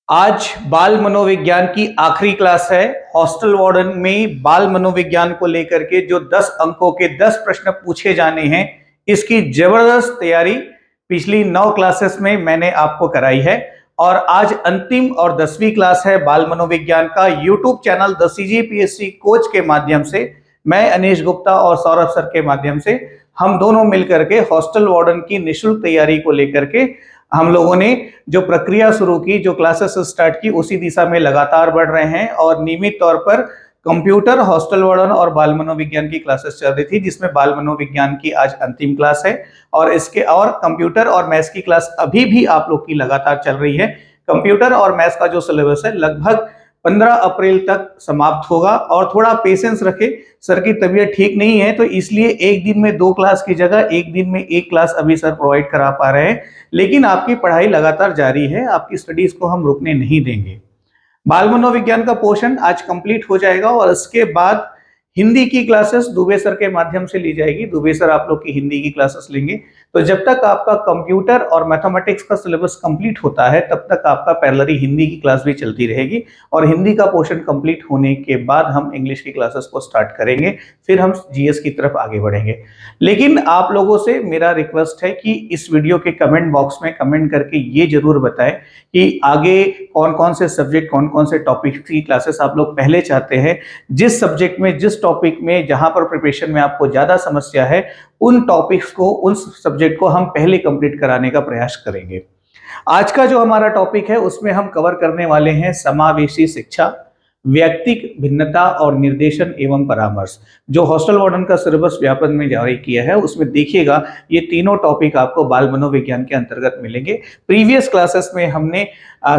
आज बाल मनोविज्ञान की आखिरी क्लास है। हॉस्टल वार्डन में बाल मनोविज्ञान को लेकर के जो 10 अंकों के 10 प्रश्न पूछे जाने हैं, इसकी जबरदस्त तैयारी पिछली 9 क्लासेस में मैंने आपको कराई है और आज अंतिम और 10वीं क्लास है बाल मनोविज्ञान का। YouTube channel the CGPSC coach के माध्यम से मैं अनीश गुप्ता और सौरभ सर के माध्यम से हम दोनों मिलकर के हॉस्टल वार्डन की निःशुल्क तैयारी को लेकर के हम लोगों ने जो प्रक्रिया शुरू की, जो क्लासेस स्टार्ट की, उसी दिशा में लगातार बढ़ रहे हैं और नियमित तौर पर कंप्यूटर, हॉस्टल वार्डन और बाल मनोविज्ञान की क्लासेस चल रही थी, जिसमें बाल मनोविज्ञान की आज अंतिम क्लास है और इसके और कंप्यूटर और मैथ्स की क्लास अभी भी आप लोग की लगातार चल रही है। कंप्यूटर और मैथ्स का जो सिलेबस है लगभग 15 अप्रैल तक समाप्त होगा और थोड़ा पेशेंस रखें। सर की तबीयत ठीक नहीं है तो इसलिए एक दिन में 2 क्लास की जगह एक दिन में 1 क्लास अभी सर प्रोवाइड करा पा रहे हैं, लेकिन आपकी पढ़ाई लगातार जारी है, आपकी स्टडीज को हम रुकने नहीं देंगे। बाल मनोविज्ञान का पोर्शन आज कंप्लीट हो जाएगा और इसके बाद हिंदी की क्लासेस दुबे सर के माध्यम से ली जाएगी। दुबे सर आप लोग की हिंदी की क्लासेस लेंगे। तो जब तक आपका कंप्यूटर और मैथमेटिक्स का सिलेबस कंप्लीट होता है तब तक आपका पैरेलली हिंदी की क्लास भी चलती रहेगी और हिंदी का पोर्शन कंप्लीट होने के बाद हम इंग्लिश की क्लासेस को स्टार्ट करेंगे, फिर हम जीएस की तरफ आगे बढ़ेंगे। लेकिन आप लोगों से मेरा रिक्वेस्ट है कि इस वीडियो के कमेंट बॉक्स में कमेंट करके ये जरूर बताएं कि आगे कौन कौन से सब्जेक्ट, कौन कौन से टॉपिक की क्लासेस आप लोग पहले चाहते हैं। जिस सब्जेक्ट में, जिस टॉपिक में जहां पर प्रिपरेशन में आपको ज्यादा समस्या है, उन टॉपिक्स को, उन सब्जेक्ट को हम पहले कंप्लीट कराने का प्रयास करेंगे। आज का जो हमारा टॉपिक है उसमें हम कवर करने वाले हैं समावेशी शिक्षा, व्यक्तिक भिन्नता और निर्देशन एवं परामर्श। जो हॉस्टल वार्डन का सिलेबस व्यापन में जारी किया है उसमें देखिएगा ये तीनों टॉपिक आपको बाल मनोविज्ञान के अंतर्गत मिलेंगे। प्रीवियस क्लासेस में हमने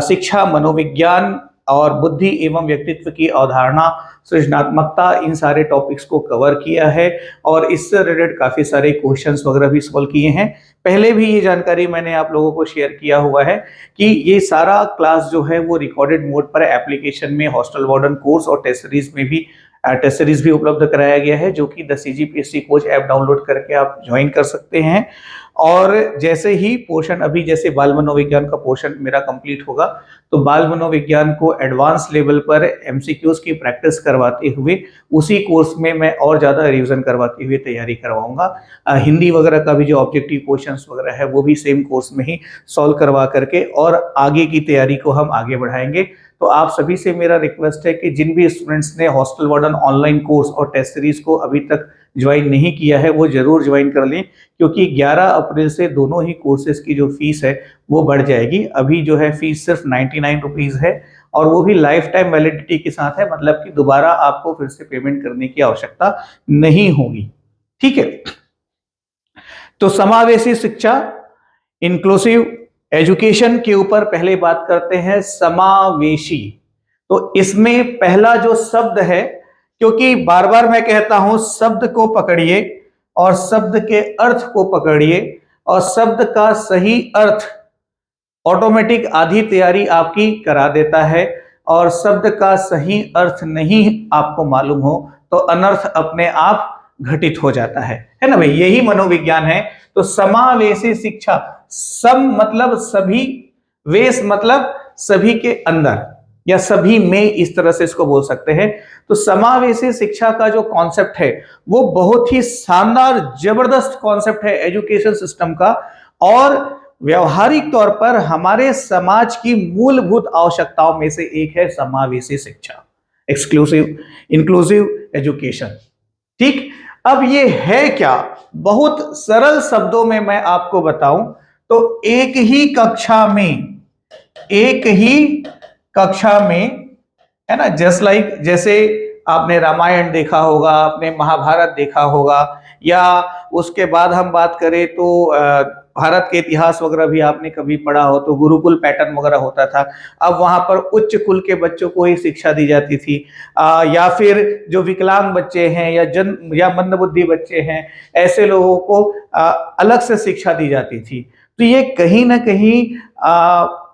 शिक्षा, मनोविज्ञान और बुद्धि एवं व्यक्तित्व की अवधारणा, सृजनात्मकता, इन सारे टॉपिक्स को कवर किया है और इससे रिलेटेड काफी सारे क्वेश्चंस वगैरह भी सॉल्व किए हैं। पहले भी ये जानकारी मैंने आप लोगों को शेयर किया हुआ है कि ये सारा क्लास जो है वो रिकॉर्डेड मोड पर एप्लीकेशन में हॉस्टल वार्डन कोर्स और टेस्ट सीरीज भी उपलब्ध कराया गया है, जो कि the CGPSC coach app download करके आप ज्वाइन कर सकते हैं। और जैसे ही पोर्शन, अभी जैसे बाल मनोविज्ञान का पोर्शन मेरा कंप्लीट होगा तो बाल मनोविज्ञान को एडवांस लेवल पर एमसीक्यूज की प्रैक्टिस करवाते हुए उसी कोर्स में मैं और ज्यादा रिवीजन करवाते हुए तैयारी करवाऊंगा। हिंदी वगैरह का भी जो ऑब्जेक्टिव क्वेश्चंस वगैरह है वो भी सेम कोर्स में ही सॉल्व करवा करके और आगे की तैयारी को हम आगे बढ़ाएंगे। तो आप सभी से मेरा रिक्वेस्ट है कि जिन भी स्टूडेंट्स ने हॉस्टल वार्डन ऑनलाइन कोर्स और टेस्ट सीरीज को अभी तक ज्वाइन नहीं किया है वो जरूर ज्वाइन कर लें, क्योंकि 11 अप्रैल से दोनों ही कोर्सेज की जो फीस है वो बढ़ जाएगी। अभी जो है फीस सिर्फ 99 रुपीज है और वो भी लाइफ टाइम वैलिडिटी के साथ है, मतलब कि दोबारा आपको फिर से पेमेंट करने की आवश्यकता नहीं होगी। ठीक है, तो समावेशी शिक्षा, इंक्लूसिव एजुकेशन के ऊपर पहले बात करते हैं। समावेशी, तो इसमें पहला जो शब्द है, क्योंकि बार बार मैं कहता हूं शब्द को पकड़िए और शब्द के अर्थ को पकड़िए और शब्द का सही अर्थ ऑटोमेटिक आधी तैयारी आपकी करा देता है और शब्द का सही अर्थ नहीं आपको मालूम हो तो अनर्थ अपने आप घटित हो जाता है ना भाई, यही मनोविज्ञान है। तो समावेशी शिक्षा, सम मतलब सभी, वेश मतलब सभी के अंदर या सभी में, इस तरह से इसको बोल सकते हैं। तो समावेशी शिक्षा का जो कॉन्सेप्ट है वो बहुत ही शानदार, जबरदस्त कॉन्सेप्ट है एजुकेशन सिस्टम का और व्यवहारिक तौर पर हमारे समाज की मूलभूत आवश्यकताओं में से एक है समावेशी शिक्षा, एक्सक्लूसिव इंक्लूसिव एजुकेशन। ठीक, अब ये है क्या, बहुत सरल शब्दों में मैं आपको बताऊं तो एक ही कक्षा में है ना, जस्ट लाइक जैसे आपने रामायण देखा होगा, आपने महाभारत देखा होगा, या उसके बाद हम बात करें तो भारत के इतिहास वगैरह भी आपने कभी पढ़ा हो तो गुरुकुल पैटर्न वगैरह होता था। अब वहां पर उच्च कुल के बच्चों को ही शिक्षा दी जाती थी, या फिर जो विकलांग बच्चे हैं या मंदबुद्धि बच्चे हैं, ऐसे लोगों को अलग से शिक्षा दी जाती थी। तो ये कहीं ना कहीं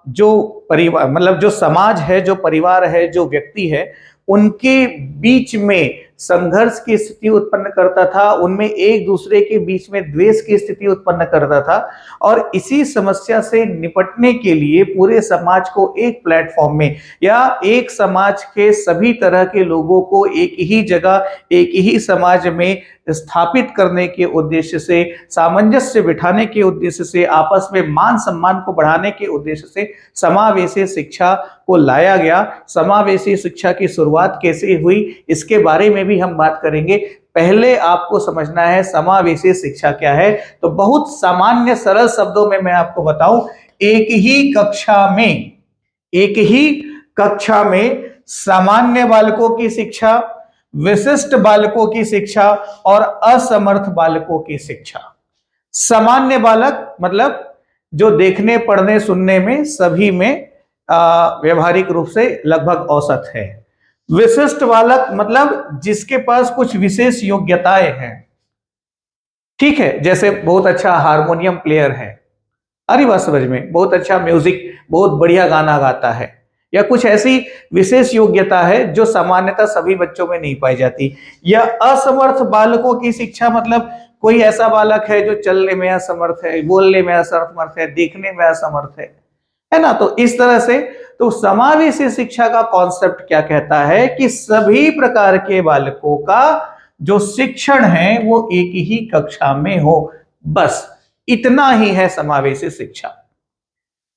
जो परिवार, मतलब जो समाज है, जो परिवार है, जो व्यक्ति है, उनके बीच में संघर्ष की स्थिति उत्पन्न करता था, उनमें एक दूसरे के बीच में द्वेष की स्थिति उत्पन्न करता था। और इसी समस्या से निपटने के लिए पूरे समाज को एक प्लेटफॉर्म में या एक समाज के सभी तरह के लोगों को एक ही जगह, एक ही समाज में स्थापित करने के उद्देश्य से, सामंजस्य बिठाने के उद्देश्य से, आपस में मान सम्मान को बढ़ाने के उद्देश्य से समावेशी शिक्षा को लाया गया। समावेशी शिक्षा की शुरुआत कैसे हुई, इसके बारे में भी हम बात करेंगे। पहले आपको समझना है समावेशी शिक्षा क्या है। तो बहुत सामान्य सरल शब्दों में मैं आपको बताऊं, एक ही कक्षा में सामान्य बालकों की शिक्षा, विशिष्ट बालकों की शिक्षा और असमर्थ बालकों की शिक्षा। सामान्य बालक मतलब जो देखने, पढ़ने, सुनने में सभी में व्यवहारिक रूप से लगभग औसत है। विशिष्ट बालक मतलब जिसके पास कुछ विशेष योग्यताएं हैं, ठीक है, जैसे बहुत अच्छा हारमोनियम प्लेयर है, अरे बात समझ में, बहुत अच्छा म्यूजिक, बहुत बढ़िया गाना गाता है, या कुछ ऐसी विशेष योग्यता है जो सामान्यतः सभी बच्चों में नहीं पाई जाती। या असमर्थ बालकों की शिक्षा मतलब कोई ऐसा बालक है जो चलने में असमर्थ है, बोलने में असमर्थ है, देखने में असमर्थ है ना। तो इस तरह से तो समावेशी शिक्षा का कॉन्सेप्ट क्या कहता है कि सभी प्रकार के बालकों का जो शिक्षण है वो एक ही कक्षा में हो, बस इतना ही है समावेशी शिक्षा।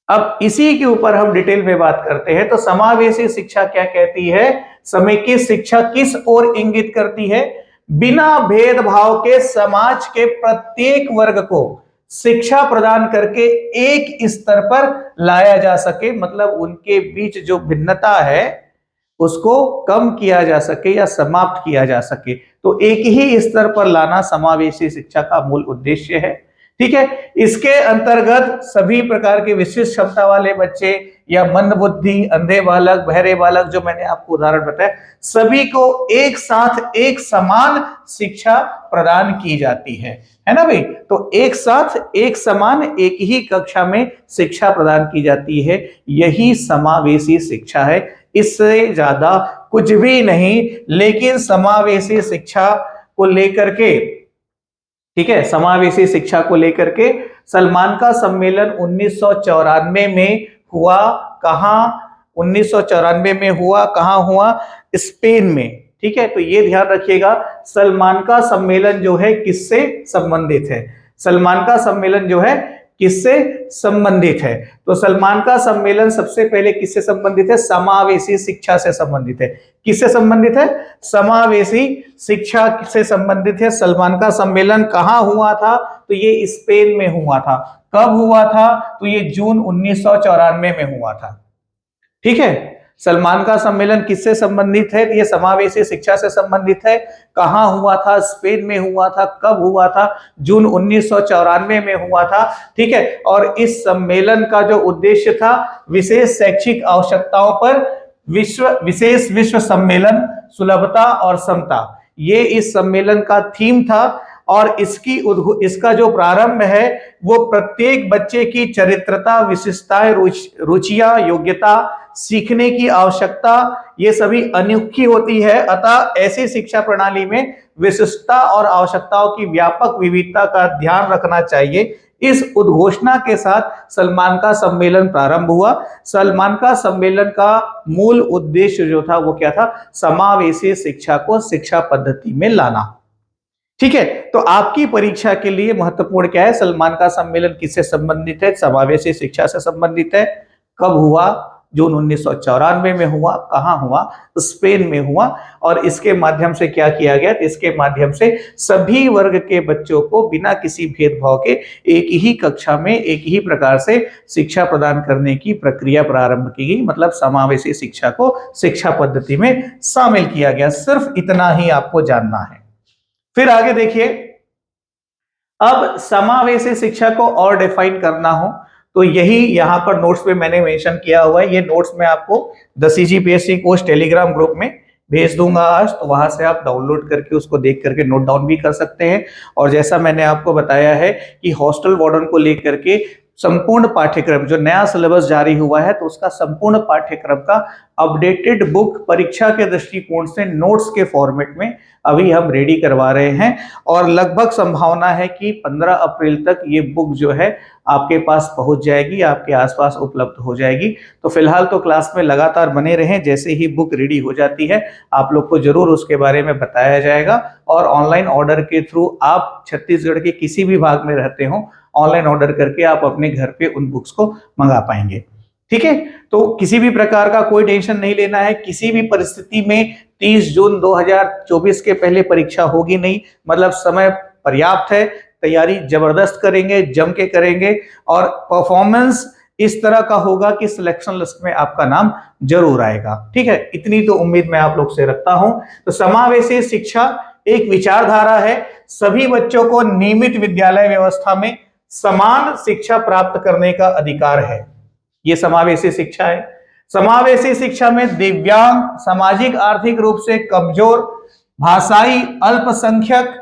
अब इसी के ऊपर हम डिटेल में बात करते हैं। तो समावेशी शिक्षा क्या कहती है? समेकित शिक्षा किस ओर इंगित करती है? बिना भेदभाव के समाज के प्रत्येक वर्ग को शिक्षा प्रदान करके एक स्तर पर लाया जा सके, मतलब उनके बीच जो भिन्नता है उसको कम किया जा सके या समाप्त किया जा सके। तो एक ही स्तर पर लाना समावेशी शिक्षा का मूल उद्देश्य है। ठीक है, इसके अंतर्गत सभी प्रकार के विशिष्ट क्षमता वाले बच्चे या मंदबुद्धि, अंधे बालक, बहरे बालक, जो मैंने आपको उदाहरण बताया, सभी को एक साथ एक समान शिक्षा प्रदान की जाती है ना भाई। तो एक साथ एक समान एक ही कक्षा में शिक्षा प्रदान की जाती है, यही समावेशी शिक्षा है, इससे ज्यादा कुछ भी नहीं। लेकिन समावेशी शिक्षा को लेकर के, ठीक है, समावेशी शिक्षा को लेकर के सलमान का सम्मेलन 1994 में हुआ। कहां? 1994 में हुआ, कहां हुआ? स्पेन में। ठीक है, तो ये ध्यान रखिएगा, सलमान का सम्मेलन जो है किससे संबंधित है? सलमान का सम्मेलन जो है किससे संबंधित है? तो सलमान का सम्मेलन सबसे पहले किससे संबंधित है? समावेशी शिक्षा से संबंधित है। किससे संबंधित है? समावेशी शिक्षा से संबंधित है। सलमान का सम्मेलन कहां हुआ था? तो ये स्पेन में हुआ था। कब हुआ था? तो ये जून 1994 में हुआ था। ठीक है, सलमान का सम्मेलन किससे संबंधित है? ये समावेशी शिक्षा से संबंधित है। कहां हुआ था? स्पेन में हुआ था। कब हुआ था? जून 1994 में हुआ था। ठीक है, और इस सम्मेलन का जो उद्देश्य था, विशेष शैक्षिक आवश्यकताओं पर विशेष विश्व सम्मेलन, सुलभता और समता, ये इस सम्मेलन का थीम था। और इसका जो प्रारंभ है वो प्रत्येक बच्चे की चरित्रता, विशिष्टताएं, रुचियां, योग्यता, सीखने की आवश्यकता, ये सभी अनोखी होती है। अतः ऐसी शिक्षा प्रणाली में विशिष्टता और आवश्यकताओं की व्यापक विविधता का ध्यान रखना चाहिए। इस उद्घोषणा के साथ सलमान का सम्मेलन प्रारंभ हुआ। सलमान का सम्मेलन का मूल उद्देश्य जो था वो क्या था? समावेशी शिक्षा को शिक्षा पद्धति में लाना। ठीक है, तो आपकी परीक्षा के लिए महत्वपूर्ण क्या है? सलमान का सम्मेलन किससे संबंधित है? समावेशी शिक्षा से संबंधित है। कब हुआ? जून 1994 में हुआ। कहां हुआ? स्पेन में हुआ। और इसके माध्यम से क्या किया गया? इसके माध्यम से सभी वर्ग के बच्चों को बिना किसी भेदभाव के एक ही कक्षा में एक ही प्रकार से शिक्षा प्रदान करने की प्रक्रिया प्रारंभ की गई, मतलब समावेशी शिक्षा को शिक्षा पद्धति में शामिल किया गया। सिर्फ इतना ही आपको जानना है। फिर आगे देखिए, अब समावेशी शिक्षा को और डिफाइन करना हो तो यही यहां पर नोट्स पे मैंने मेंशन किया हुआ है। ये नोट्स मैं आपको the CGPSC course Telegram group में भेज दूंगा आज, तो वहां से आप डाउनलोड करके उसको देख करके नोट डाउन भी कर सकते हैं। और जैसा मैंने आपको बताया है कि हॉस्टल वार्डन को लेकर के संपूर्ण पाठ्यक्रम जो नया सिलेबस जारी हुआ है तो उसका संपूर्ण पाठ्यक्रम का अपडेटेड बुक परीक्षा के दृष्टिकोण से नोट्स के फॉर्मेट में अभी हम रेडी करवा रहे हैं और लगभग संभावना है कि 15 अप्रैल तक ये बुक जो है आपके पास पहुंच जाएगी, आपके आसपास उपलब्ध हो जाएगी। तो फिलहाल तो क्लास में लगातार बने रहें, जैसे ही बुक रेडी हो जाती है आप लोग को जरूर उसके बारे में बताया जाएगा और ऑनलाइन ऑर्डर के थ्रू आप छत्तीसगढ़ के किसी भी भाग में रहते हो ऑनलाइन ऑर्डर करके आप अपने घर पे उन बुक्स को मंगा पाएंगे। ठीक है, तो किसी भी प्रकार का कोई टेंशन नहीं लेना है। किसी भी परिस्थिति में 30 जून 2024 के पहले परीक्षा होगी नहीं, मतलब समय पर्याप्त है, तैयारी जबरदस्त करेंगे, जम के करेंगे और परफॉर्मेंस इस तरह का होगा कि सिलेक्शन लिस्ट में आपका नाम जरूर आएगा। ठीक है, इतनी तो उम्मीद मैं आप लोग से रखता हूं। तो समावेशी शिक्षा एक विचारधारा है, सभी बच्चों को नियमित विद्यालय व्यवस्था में समान शिक्षा प्राप्त करने का अधिकार है। ये समावेशी शिक्षा है। समावेशी शिक्षा में दिव्यांग, सामाजिक आर्थिक रूप से कमजोर, भाषाई अल्पसंख्यक,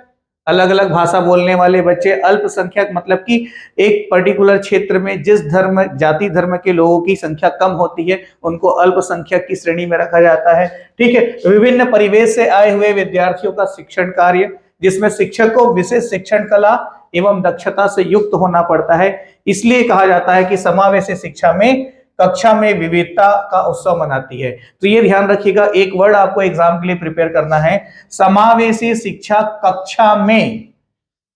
अलग अलग भाषा बोलने वाले बच्चे, अल्पसंख्यक मतलब कि एक पर्टिकुलर क्षेत्र में जिस धर्म जाति धर्म के लोगों की संख्या कम होती है उनको अल्पसंख्यक की श्रेणी में रखा जाता है। ठीक है, विभिन्न परिवेश से आए हुए विद्यार्थियों का शिक्षण कार्य जिसमें शिक्षक को विशेष शिक्षण कला एवं दक्षता से युक्त होना पड़ता है, इसलिए कहा जाता है कि समावेशी शिक्षा में कक्षा में विविधता का उत्सव मनाती है। तो ये ध्यान रखिएगा, एक वर्ड आपको एग्जाम के लिए प्रिपेयर करना है, समावेशी शिक्षा कक्षा में।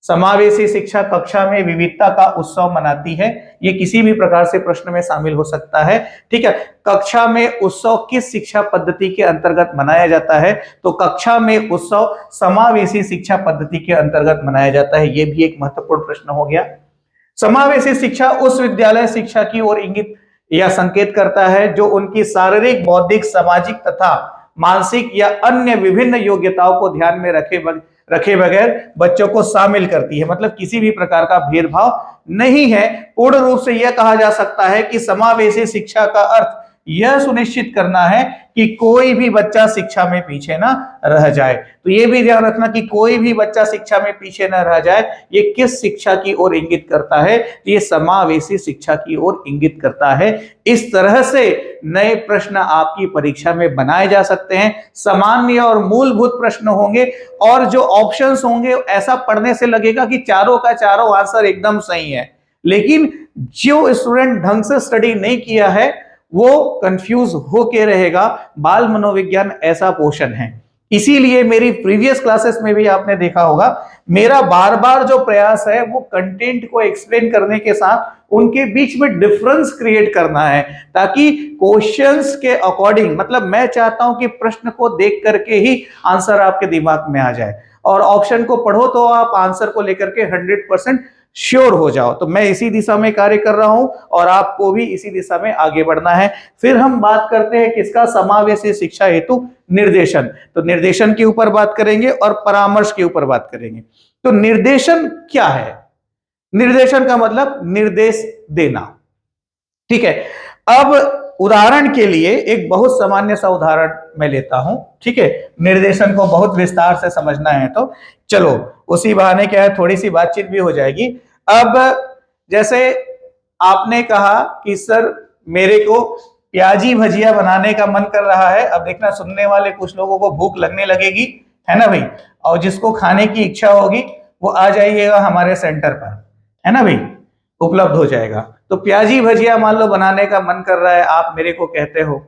समावेशी शिक्षा कक्षा में विविधता का उत्सव मनाती है, ये किसी भी प्रकार से प्रश्न में शामिल हो सकता है। ठीक है, कक्षा में उत्सव किस शिक्षा पद्धति के अंतर्गत मनाया जाता है? तो कक्षा में उत्सव समावेशी शिक्षा पद्धति के अंतर्गत मनाया जाता है। यह भी एक महत्वपूर्ण प्रश्न हो गया। समावेशी शिक्षा उस विद्यालय शिक्षा की ओर इंगित या संकेत करता है जो उनकी शारीरिक, बौद्धिक, सामाजिक तथा मानसिक या अन्य विभिन्न योग्यताओं को ध्यान में रखे बगैर बच्चों को शामिल करती है। मतलब किसी भी प्रकार का भेदभाव नहीं है। पूर्ण रूप से यह कहा जा सकता है कि समावेशी शिक्षा का अर्थ यह सुनिश्चित करना है कि कोई भी बच्चा शिक्षा में पीछे ना रह जाए। तो यह भी ध्यान रखना कि कोई भी बच्चा शिक्षा में पीछे न रह जाए। ये किस शिक्षा की ओर इंगित करता है? ये समावेशी शिक्षा की ओर इंगित करता है। इस तरह से नए प्रश्न आपकी परीक्षा में बनाए जा सकते हैं। सामान्य और मूलभूत प्रश्न होंगे और जो ऑप्शंस होंगे ऐसा पढ़ने से लगेगा कि चारों का चारों आंसर एकदम सही है, लेकिन जो स्टूडेंट ढंग से स्टडी नहीं किया है वो कंफ्यूज होके रहेगा। बाल मनोविज्ञान ऐसा पोर्शन है, इसीलिए मेरी प्रीवियस क्लासेस में भी आपने देखा होगा मेरा बार बार जो प्रयास है वो कंटेंट को एक्सप्लेन करने के साथ उनके बीच में डिफरेंस क्रिएट करना है, ताकि क्वेश्चंस के अकॉर्डिंग, मतलब मैं चाहता हूं कि प्रश्न को देख करके ही आंसर आपके दिमाग में आ जाए और ऑप्शन को पढ़ो तो आप आंसर को लेकर के 100% श्योर हो जाओ। तो मैं इसी दिशा में कार्य कर रहा हूं और आपको भी इसी दिशा में आगे बढ़ना है। फिर हम बात करते हैं किसका? समावेशी शिक्षा हेतु निर्देशन। तो निर्देशन के ऊपर बात करेंगे और परामर्श के ऊपर बात करेंगे। तो निर्देशन क्या है? निर्देशन का मतलब निर्देश देना। ठीक है, अब उदाहरण के लिए एक बहुत सामान्य सा उदाहरण मैं लेता हूं। ठीक है, निर्देशन को बहुत विस्तार से समझना है तो चलो उसी बहाने क्या है, थोड़ी सी बातचीत भी हो जाएगी। अब जैसे आपने कहा कि सर मेरे को प्याजी भजिया बनाने का मन कर रहा है। अब देखना, सुनने वाले कुछ लोगों को भूख लगने लगेगी, है ना भाई, और जिसको खाने की इच्छा होगी वो आ जाइएगा हमारे सेंटर पर, है ना भाई, उपलब्ध हो जाएगा। तो प्याजी भजिया मान लो बनाने का मन कर रहा है, आप मेरे को कहते हो,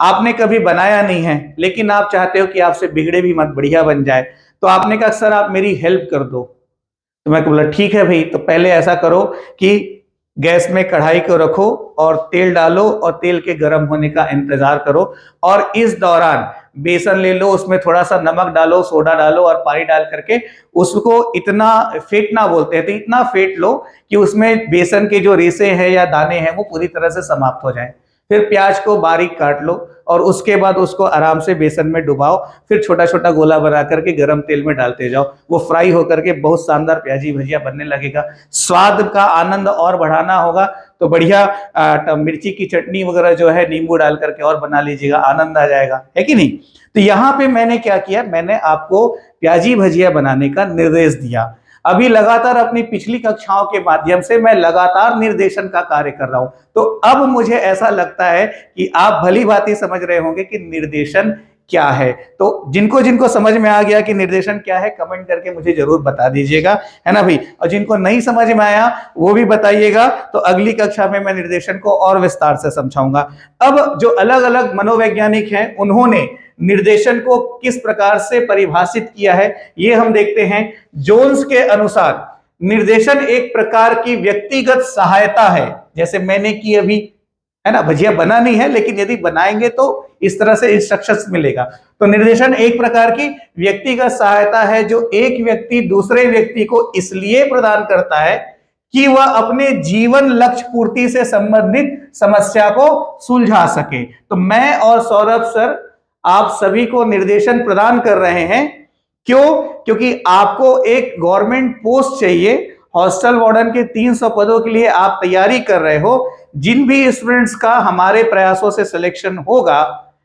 आपने कभी बनाया नहीं है लेकिन आप चाहते हो कि आपसे बिगड़े भी मत, बढ़िया बन जाए। तो आपने कहा सर आप मेरी हेल्प कर दो। तो मैं बोला ठीक है भाई, तो पहले ऐसा करो कि गैस में कढ़ाई को रखो और तेल डालो और तेल के गर्म होने का इंतजार करो और इस दौरान बेसन ले लो, उसमें थोड़ा सा नमक डालो, सोडा डालो और पानी डाल करके उसको इतना फेंटना बोलते हैं, तो इतना फेंट लो कि उसमें बेसन के जो रेसे हैं या दाने हैं वो पूरी तरह से समाप्त हो जाए। फिर प्याज को बारीक काट लो और उसके बाद उसको आराम से बेसन में डुबाओ, फिर छोटा छोटा गोला बना करके गरम तेल में डालते जाओ। वो फ्राई होकर के बहुत शानदार प्याजी भजिया बनने लगेगा। स्वाद का आनंद और बढ़ाना होगा तो बढ़िया मिर्ची की चटनी वगैरह जो है नींबू डाल करके और बना लीजिएगा, आनंद आ जाएगा, है कि नहीं। तो यहाँ पे मैंने क्या किया, मैंने आपको प्याजी भजिया बनाने का निर्देश दिया। अभी लगातार अपनी पिछली कक्षाओं के माध्यम से मैं लगातार निर्देशन का कार्य कर रहा हूं। तो अब मुझे ऐसा लगता है कि आप भली भांति समझ रहे होंगे कि निर्देशन क्या है। तो जिनको जिनको समझ में आ गया कि निर्देशन क्या है, कमेंट करके मुझे जरूर बता दीजिएगा, है ना भाई। और जिनको नहीं समझ में आया वो भी बताइएगा, तो अगली कक्षा में मैं निर्देशन को और विस्तार से समझाऊंगा। अब जो अलग अलग मनोवैज्ञानिक हैं उन्होंने निर्देशन को किस प्रकार से परिभाषित किया है ये हम देखते हैं। जोन्स के अनुसार निर्देशन एक प्रकार की व्यक्तिगत सहायता है, जैसे मैंने की अभी, है ना। भजिया बना नहीं है, लेकिन यदि बनाएंगे तो इस तरह से इंस्ट्रक्शंस मिलेगा। तो निर्देशन एक प्रकार की व्यक्तिगत सहायता है जो एक व्यक्ति दूसरे व्यक्ति को इसलिए प्रदान करता है कि वह अपने जीवन लक्ष्य पूर्ति से संबंधित समस्या को सुलझा सके। तो मैं और सौरभ सर आप सभी को निर्देशन प्रदान कर रहे हैं। क्यों? क्योंकि आपको एक गवर्नमेंट पोस्ट चाहिए। हॉस्टल वार्डन के 300 पदों के लिए आप तैयारी कर रहे हो। जिन भी स्टूडेंट्स का हमारे प्रयासों से सिलेक्शन होगा,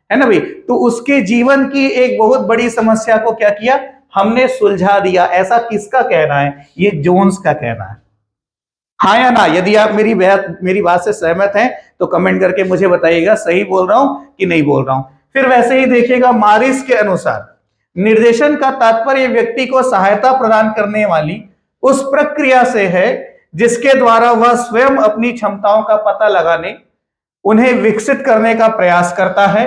है ना भाई, तो उसके जीवन की एक बहुत बड़ी समस्या को क्या किया, हमने सुलझा दिया। ऐसा किसका कहना है? ये जोन्स का कहना है। हाँ या ना? यदि आप मेरी बात से सहमत हैं तो कमेंट करके मुझे बताइएगा सही बोल रहा हूं कि नहीं बोल रहा हूं। फिर वैसे ही देखिएगा, मारिस के अनुसार निर्देशन का तात्पर्य व्यक्ति को सहायता प्रदान करने वाली उस प्रक्रिया से है जिसके द्वारा वह स्वयं अपनी क्षमताओं का पता लगाने, उन्हें विकसित करने का प्रयास करता है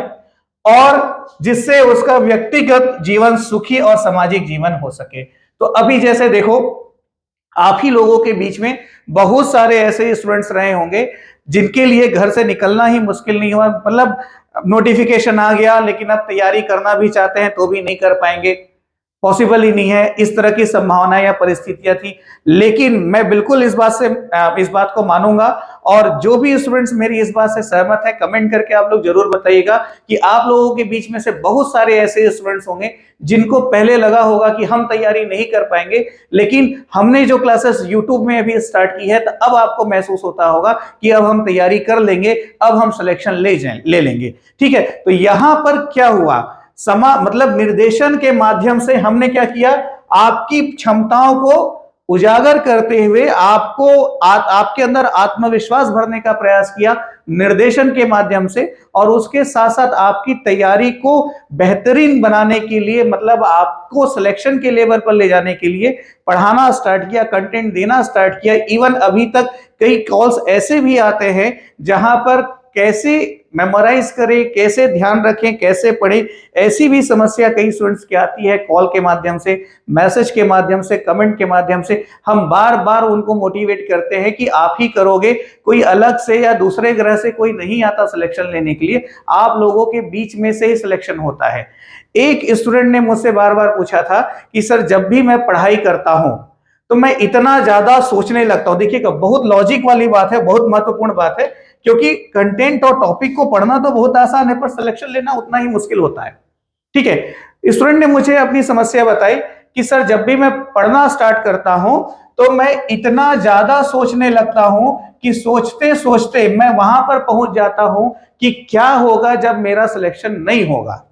और जिससे उसका व्यक्तिगत जीवन सुखी और सामाजिक जीवन हो सके। तो अभी जैसे देखो, आप ही लोगों के बीच में बहुत सारे ऐसे स्टूडेंट्स रहे होंगे जिनके लिए घर से निकलना ही मुश्किल नहीं हुआ, मतलब नोटिफिकेशन आ गया लेकिन अब तैयारी करना भी चाहते हैं तो भी नहीं कर पाएंगे, पॉसिबल ही नहीं है। इस तरह की संभावनाएं या परिस्थितियां थी। लेकिन मैं बिल्कुल इस बात को मानूंगा, और जो भी स्टूडेंट्स मेरी इस बात से सहमत है कमेंट करके आप लोग जरूर बताइएगा कि आप लोगों के बीच में से बहुत सारे ऐसे स्टूडेंट्स होंगे जिनको पहले लगा होगा कि हम तैयारी नहीं कर पाएंगे, लेकिन हमने जो क्लासेस यूट्यूब में अभी स्टार्ट की है तो अब आपको महसूस होता होगा कि अब हम तैयारी कर लेंगे, अब हम सिलेक्शन ले लेंगे। ठीक है, तो यहां पर क्या हुआ, मतलब निर्देशन के माध्यम से हमने क्या किया, आपकी क्षमताओं को उजागर करते हुए आपके अंदर आत्मविश्वास भरने का प्रयास किया निर्देशन के माध्यम से, और उसके साथ साथ आपकी तैयारी को बेहतरीन बनाने के लिए, मतलब आपको सिलेक्शन के लेवल पर ले जाने के लिए पढ़ाना स्टार्ट किया, कंटेंट देना स्टार्ट किया। इवन अभी तक कई कॉल्स ऐसे भी आते हैं जहां पर कैसे मेमोराइज करें, कैसे ध्यान रखें, कैसे पढ़ें, ऐसी भी समस्या कई स्टूडेंट्स की आती है। कॉल के माध्यम से, मैसेज के माध्यम से, कमेंट के माध्यम से हम बार बार उनको मोटिवेट करते हैं कि आप ही करोगे, कोई अलग से या दूसरे ग्रह से कोई नहीं आता सिलेक्शन लेने के लिए, आप लोगों के बीच में से ही सिलेक्शन होता है। एक स्टूडेंट ने मुझसे बार बार पूछा था कि सर जब भी मैं पढ़ाई करता हूं तो मैं इतना ज्यादा सोचने लगता हूं। देखिएगा, बहुत लॉजिक वाली बात है, बहुत महत्वपूर्ण बात है, क्योंकि कंटेंट और टॉपिक को पढ़ना तो बहुत आसान है पर सिलेक्शन लेना उतना ही मुश्किल होता है। ठीक है, स्टूडेंट ने मुझे अपनी समस्या बताई कि सर जब भी मैं पढ़ना स्टार्ट करता हूं तो मैं इतना ज्यादा सोचने लगता हूं कि सोचते सोचते मैं वहां पर पहुंच जाता हूं कि क्या होगा जब मेरा सिलेक्शन नहीं होगा,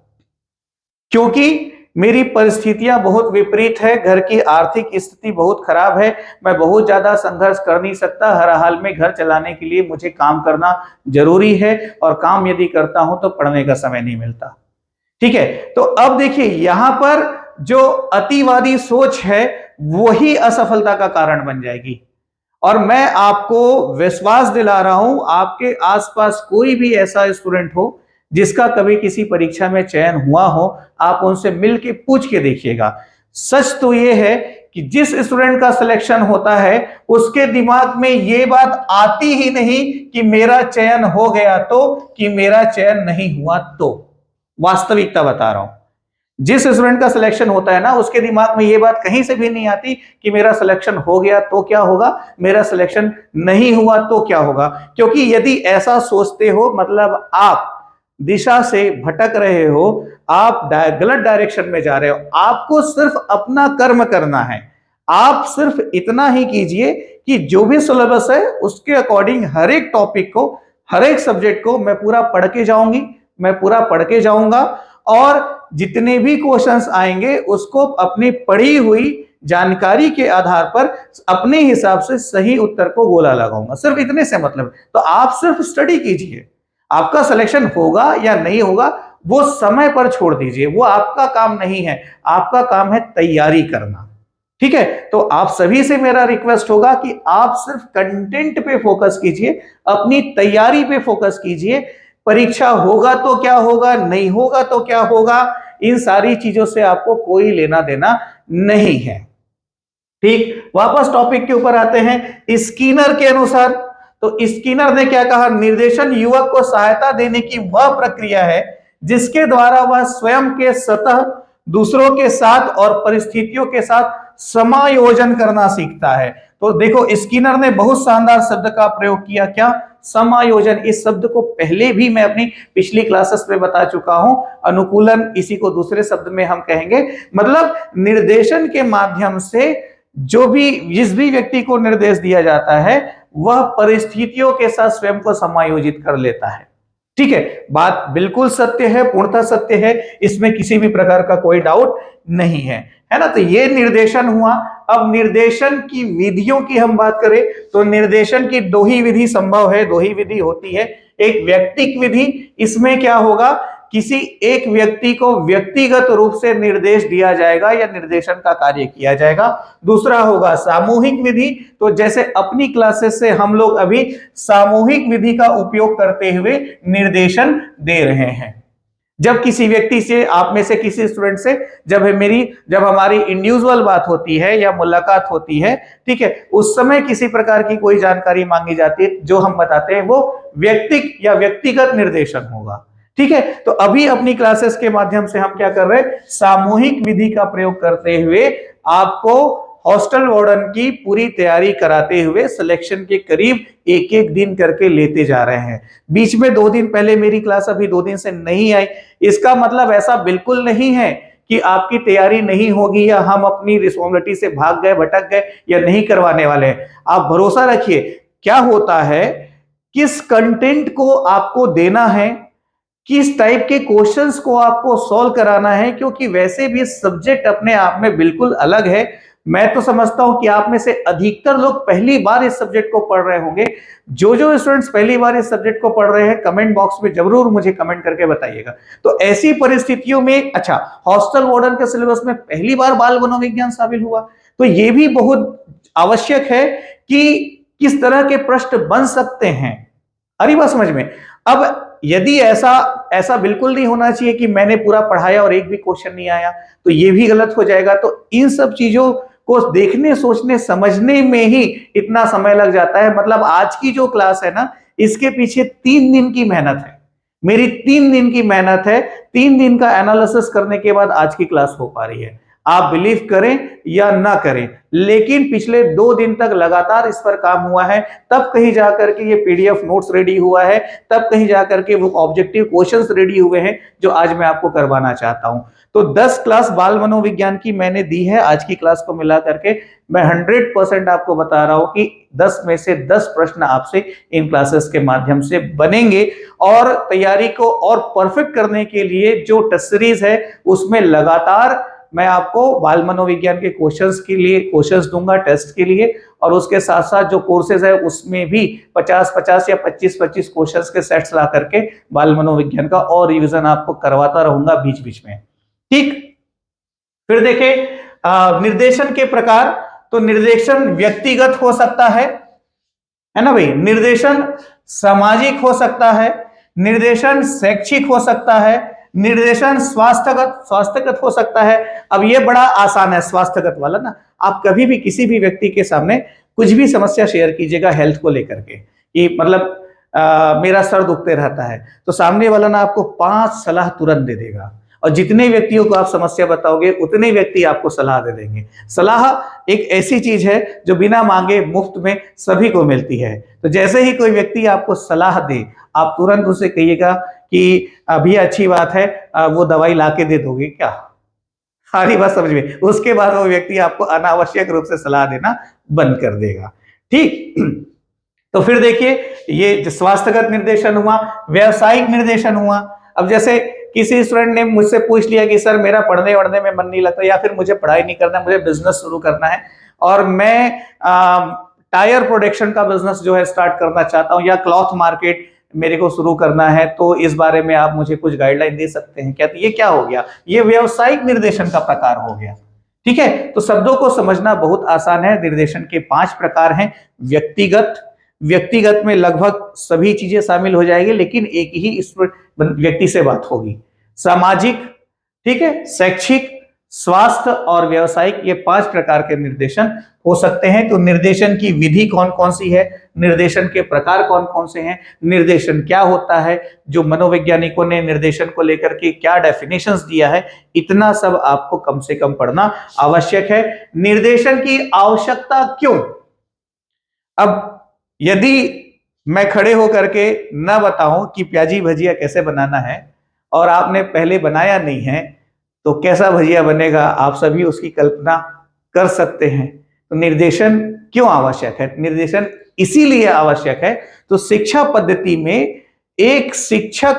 क्योंकि मेरी परिस्थितियां बहुत विपरीत है, घर की आर्थिक स्थिति बहुत खराब है, मैं बहुत ज्यादा संघर्ष कर नहीं सकता, हर हाल में घर चलाने के लिए मुझे काम करना जरूरी है, और काम यदि करता हूं तो पढ़ने का समय नहीं मिलता। ठीक है, तो अब देखिए यहां पर जो अतिवादी सोच है वही असफलता का कारण बन जाएगी। और मैं आपको विश्वास दिला रहा हूं, आपके आसपास कोई भी ऐसा स्टूडेंट हो जिसका कभी किसी परीक्षा में चयन हुआ हो, आप उनसे मिलके पूछ के देखिएगा। सच तो यह है कि जिस स्टूडेंट का सिलेक्शन होता है उसके दिमाग में यह बात आती ही नहीं कि मेरा चयन हो गया तो, कि मेरा चयन नहीं हुआ तो। वास्तविकता बता रहा हूं, जिस स्टूडेंट का सिलेक्शन होता है ना उसके दिमाग में यह बात कहीं से भी नहीं आती कि मेरा सिलेक्शन हो गया तो क्या होगा, मेरा सिलेक्शन नहीं हुआ तो क्या होगा। क्योंकि यदि ऐसा सोचते हो मतलब आप दिशा से भटक रहे हो, आप गलत डायरेक्शन में जा रहे हो। आपको सिर्फ अपना कर्म करना है। आप सिर्फ इतना ही कीजिए कि जो भी सिलेबस है उसके अकॉर्डिंग हर एक टॉपिक को, हर एक सब्जेक्ट को मैं पूरा पढ़ के जाऊंगी, मैं पूरा पढ़ के जाऊंगा, और जितने भी क्वेश्चंस आएंगे उसको अपनी पढ़ी हुई जानकारी के आधार पर अपने हिसाब से सही उत्तर को गोला लगाऊंगा। सिर्फ इतने से मतलब है। तो आप सिर्फ स्टडी कीजिए, आपका सिलेक्शन होगा या नहीं होगा वो समय पर छोड़ दीजिए, वो आपका काम नहीं है, आपका काम है तैयारी करना। ठीक है, तो आप सभी से मेरा रिक्वेस्ट होगा कि आप सिर्फ कंटेंट पे फोकस कीजिए, अपनी तैयारी पे फोकस कीजिए। परीक्षा होगा तो क्या होगा, नहीं होगा तो क्या होगा, इन सारी चीजों से आपको कोई लेना देना नहीं है। ठीक, वापस टॉपिक के ऊपर आते हैं। स्किनर के अनुसार, तो स्किनर ने क्या कहा, निर्देशन युवक को सहायता देने की वह प्रक्रिया है जिसके द्वारा वह स्वयं के सतह, दूसरों के साथ और परिस्थितियों के साथ समायोजन करना सीखता है। तो देखो स्किनर ने बहुत शानदार शब्द का प्रयोग किया, क्या, समायोजन। इस शब्द को पहले भी मैं अपनी पिछली क्लासेस में बता चुका हूं, अनुकूलन इसी को दूसरे शब्द में हम कहेंगे। मतलब निर्देशन के माध्यम से जो भी जिस भी व्यक्ति को निर्देश दिया जाता है वह परिस्थितियों के साथ स्वयं को समायोजित कर लेता है। ठीक है, बात बिल्कुल सत्य है, पूर्णतः सत्य है, इसमें किसी भी प्रकार का कोई डाउट नहीं है, है ना। तो ये निर्देशन हुआ। अब निर्देशन की विधियों की हम बात करें तो निर्देशन की दो ही विधि संभव है, दो ही विधि होती है। एक व्यक्तिक विधि, इसमें क्या होगा, किसी एक व्यक्ति को व्यक्तिगत रूप से निर्देश दिया जाएगा या निर्देशन का कार्य किया जाएगा। दूसरा होगा सामूहिक विधि, तो जैसे अपनी क्लासेस से हम लोग अभी सामूहिक विधि का उपयोग करते हुए निर्देशन दे रहे हैं। जब किसी व्यक्ति से, आप में से किसी स्टूडेंट से जब हमारी इंडिविजुअल बात होती है या मुलाकात होती है, ठीक है, उस समय किसी प्रकार की कोई जानकारी मांगी जाती है, जो हम बताते हैं वो व्यक्तिक या व्यक्तिगत निर्देशन होगा। ठीक है, तो अभी अपनी क्लासेस के माध्यम से हम क्या कर रहे हैं, सामूहिक विधि का प्रयोग करते हुए आपको हॉस्टल वार्डन की पूरी तैयारी कराते हुए सिलेक्शन के करीब एक एक दिन करके लेते जा रहे हैं। बीच में 2 दिन पहले मेरी क्लास अभी 2 दिन से नहीं आई, इसका मतलब ऐसा बिल्कुल नहीं है कि आपकी तैयारी नहीं होगी या हम अपनी रिस्पॉन्सिबिलिटी से भाग गए, भटक गए या नहीं करवाने वाले हैं। आप भरोसा रखिए, क्या होता है, किस कंटेंट को आपको देना है, किस टाइप के क्वेश्चंस को आपको सॉल्व कराना है, क्योंकि वैसे भी सब्जेक्ट अपने आप में बिल्कुल अलग है। मैं तो समझता हूं कि आप में से अधिकतर लोग पहली बार इस सब्जेक्ट को पढ़ रहे होंगे। जो जो स्टूडेंट्स पहली बार इस सब्जेक्ट को पढ़ रहे हैं, कमेंट बॉक्स में जरूर मुझे कमेंट करके बताइएगा। तो ऐसी परिस्थितियों में, अच्छा, हॉस्टल वार्डन के सिलेबस में पहली बार बाल मनोविज्ञान शामिल हुआ, तो यह भी बहुत आवश्यक है कि किस तरह के प्रश्न बन सकते हैं। अरे बात समझ में। अब यदि ऐसा बिल्कुल नहीं होना चाहिए कि मैंने पूरा पढ़ाया और एक भी क्वेश्चन नहीं आया, तो ये भी गलत हो जाएगा। तो इन सब चीजों को देखने, सोचने, समझने में ही इतना समय लग जाता है। मतलब आज की जो क्लास है ना, इसके पीछे 3 दिन की मेहनत है, मेरी 3 दिन की मेहनत है। 3 दिन का एनालिसिस करने के बाद आज की क्लास हो पा रही है। आप बिलीव करें या ना करें, लेकिन पिछले 2 दिन तक लगातार इस पर काम हुआ है, तब कहीं जाकर के ये पीडीएफ नोट्स रेडी हुआ है, तब कहीं जाकर के वो ऑब्जेक्टिव क्वेश्चंस रेडी हुए हैं जो आज मैं आपको करवाना चाहता हूं। तो 10 क्लास बाल मनोविज्ञान की मैंने दी है। आज की क्लास को मिला करके मैं 100% आपको बता रहा हूं कि 10 में से 10 प्रश्न आपसे इन क्लासेस के माध्यम से बनेंगे। और तैयारी को और परफेक्ट करने के लिए जो टेस्ट सीरीज है उसमें लगातार मैं आपको बाल मनोविज्ञान के क्वेश्चंस के लिए क्वेश्चंस दूंगा टेस्ट के लिए, और उसके साथ साथ जो कोर्सेज है उसमें भी 50-50 या 25-25 क्वेश्चंस के सेट्स ला करके बाल मनोविज्ञान का और रिवीजन आपको करवाता रहूंगा बीच बीच में। ठीक, फिर देखें निर्देशन के प्रकार। तो निर्देशन व्यक्तिगत हो सकता है ना भाई, निर्देशन सामाजिक हो सकता है, निर्देशन शैक्षिक हो सकता है, निर्देशन स्वास्थ्यगत हो सकता है। अब ये बड़ा आसान है स्वास्थ्यगत वाला ना। आप कभी भी किसी भी व्यक्ति के सामने कुछ भी समस्या शेयर कीजिएगा हेल्थ को लेकर के, कि मतलब मेरा सर दुखते रहता है, तो सामने वाला ना आपको 5 सलाह तुरंत दे देगा, और जितने व्यक्तियों को आप समस्या बताओगे उतने व्यक्ति आपको सलाह दे देंगे। सलाह एक ऐसी चीज है जो बिना मांगे मुफ्त में सभी को मिलती है। तो जैसे ही कोई व्यक्ति आपको सलाह दे, आप तुरंत उसे कहिएगा कि अभी अच्छी बात है, वो दवाई लाके दे दोगे क्या? सारी बात समझ में। उसके बाद वो व्यक्ति आपको अनावश्यक रूप से सलाह देना बंद कर देगा। ठीक, तो फिर देखिए ये स्वास्थ्यगत निर्देशन हुआ, व्यवसायिक निर्देशन हुआ। अब जैसे किसी स्टूडेंट ने मुझसे पूछ लिया कि सर मेरा पढ़ने वढ़ने में मन नहीं लगता, या फिर मुझे पढ़ाई नहीं करना, मुझे बिजनेस शुरू करना है और मैं टायर प्रोडक्शन का बिजनेस जो है स्टार्ट करना चाहता हूं, या क्लॉथ मार्केट मेरे को शुरू करना है, तो इस बारे में आप मुझे कुछ गाइडलाइन दे सकते हैं क्या? तो ये क्या हो गया? ये व्यावसायिक निर्देशन का प्रकार हो गया। ठीक है, तो शब्दों को समझना बहुत आसान है। निर्देशन के 5 प्रकार हैं। व्यक्तिगत में लगभग सभी चीजें शामिल हो जाएगी, लेकिन एक ही इस व्यक्ति से बात होगी। सामाजिक, ठीक है, शैक्षिक, स्वास्थ्य और व्यवसायिक, ये 5 प्रकार के निर्देशन हो सकते हैं। तो निर्देशन की विधि कौन कौन सी है, निर्देशन के प्रकार कौन कौन से हैं, निर्देशन क्या होता है, जो मनोवैज्ञानिकों ने निर्देशन को लेकर के क्या डेफिनेशंस दिया है, इतना सब आपको कम से कम पढ़ना आवश्यक है। निर्देशन की आवश्यकता क्यों? अब यदि मैं खड़े होकर के न बताऊं कि प्याजी भजिया कैसे बनाना है और आपने पहले बनाया नहीं है, तो कैसा भजिया बनेगा आप सभी उसकी कल्पना कर सकते हैं। तो निर्देशन क्यों आवश्यक है? निर्देशन इसीलिए आवश्यक है, तो शिक्षा पद्धति में एक शिक्षक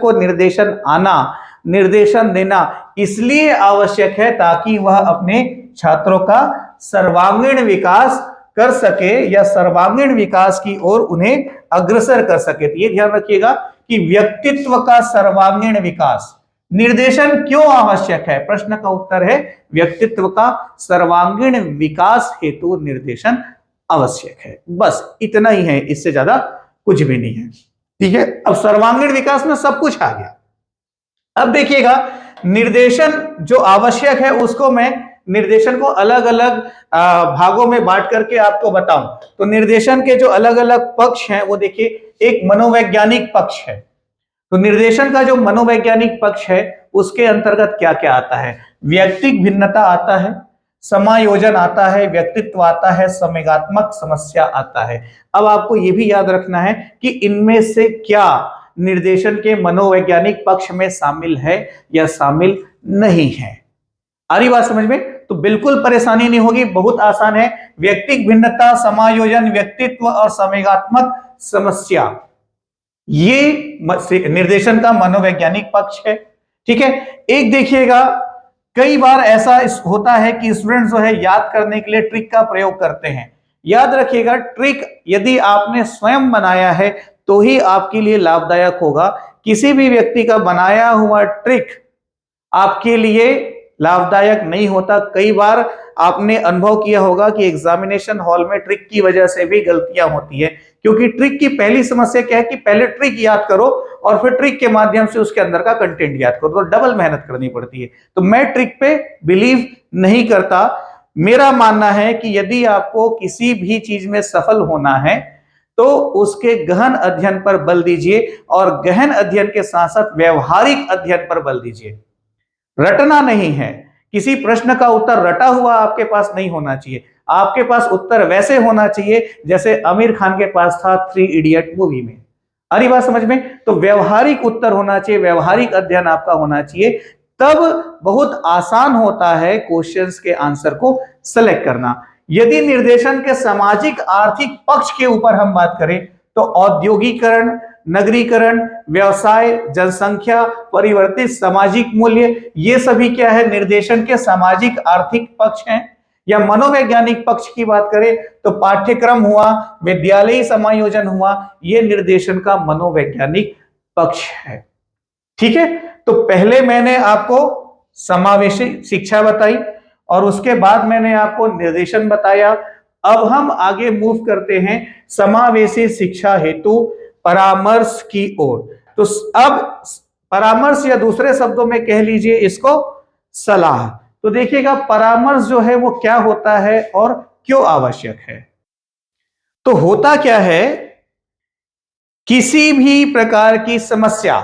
को निर्देशन आना, निर्देशन देना इसलिए आवश्यक है ताकि वह अपने छात्रों का सर्वांगीण विकास कर सके या सर्वांगीण विकास की ओर उन्हें अग्रसर कर सके। तो ये ध्यान रखिएगा कि व्यक्तित्व का सर्वांगीण विकास, निर्देशन क्यों आवश्यक है? प्रश्न का उत्तर है व्यक्तित्व का सर्वांगीण विकास हेतु निर्देशन आवश्यक है। बस इतना ही है, इससे ज्यादा कुछ भी नहीं है। ठीक है, अब सर्वांगीण विकास में सब कुछ आ गया। अब देखिएगा, निर्देशन जो आवश्यक है उसको मैं निर्देशन को अलग अलग भागों में बांट करके आपको बताऊं। तो निर्देशन के जो अलग अलग पक्ष हैं वो देखिए, एक मनोवैज्ञानिक पक्ष है। तो निर्देशन का जो मनोवैज्ञानिक पक्ष है उसके अंतर्गत क्या क्या आता है? व्यक्तिक भिन्नता आता है, समायोजन आता है, व्यक्तित्व आता है, संवेगात्मक समस्या आता है। अब आपको यह भी याद रखना है कि इनमें से क्या निर्देशन के मनोवैज्ञानिक पक्ष में शामिल है या शामिल नहीं है। आ रही बात समझ में? तो बिल्कुल परेशानी नहीं होगी, बहुत आसान है। व्यक्तिक भिन्नता, समायोजन, व्यक्तित्व और संवेगात्मक समस्या, ये निर्देशन का मनोवैज्ञानिक पक्ष है। ठीक है, एक देखिएगा, कई बार ऐसा होता है कि स्टूडेंट जो है याद करने के लिए ट्रिक का प्रयोग करते हैं। याद रखिएगा, ट्रिक यदि आपने स्वयं बनाया है तो ही आपके लिए लाभदायक होगा। किसी भी व्यक्ति का बनाया हुआ ट्रिक आपके लिए लाभदायक नहीं होता। कई बार आपने अनुभव किया होगा कि एग्जामिनेशन हॉल में ट्रिक की वजह से भी गलतियां होती है, क्योंकि ट्रिक की पहली समस्या क्या है कि पहले ट्रिक याद करो और फिर ट्रिक के माध्यम से उसके अंदर का कंटेंट याद करो, तो डबल मेहनत करनी पड़ती है। तो मैं ट्रिक पे बिलीव नहीं करता। मेरा मानना है कि यदि आपको किसी भी चीज में सफल होना है तो उसके गहन अध्ययन पर बल दीजिए, और गहन अध्ययन के साथ साथ व्यवहारिक अध्ययन पर बल दीजिए। रटना नहीं है, किसी प्रश्न का उत्तर रटा हुआ आपके पास नहीं होना चाहिए। आपके पास उत्तर वैसे होना चाहिए जैसे आमिर खान के पास था 3 इडियट मूवी में। अरे बात समझ में? तो व्यवहारिक उत्तर होना चाहिए, व्यवहारिक अध्ययन आपका होना चाहिए, तब बहुत आसान होता है क्वेश्चंस के आंसर को सेलेक्ट करना। यदि निर्देशन के सामाजिक आर्थिक पक्ष के ऊपर हम बात करें तो औद्योगिकरण, नगरीकरण, व्यवसाय, जनसंख्या, परिवर्तित सामाजिक मूल्य, ये सभी क्या है? निर्देशन के सामाजिक आर्थिक पक्ष हैं। या मनोवैज्ञानिक पक्ष की बात करें तो पाठ्यक्रम हुआ, विद्यालयी समायोजन हुआ, ये निर्देशन का मनोवैज्ञानिक पक्ष है। ठीक है, तो पहले मैंने आपको समावेशी शिक्षा बताई और उसके बाद मैंने आपको निर्देशन बताया। अब हम आगे मूव करते हैं समावेशी शिक्षा हेतु परामर्श की ओर। तो अब परामर्श, या दूसरे शब्दों में कह लीजिए इसको सलाह। तो देखिएगा, परामर्श जो है वो क्या होता है और क्यों आवश्यक है। तो होता क्या है, किसी भी प्रकार की समस्या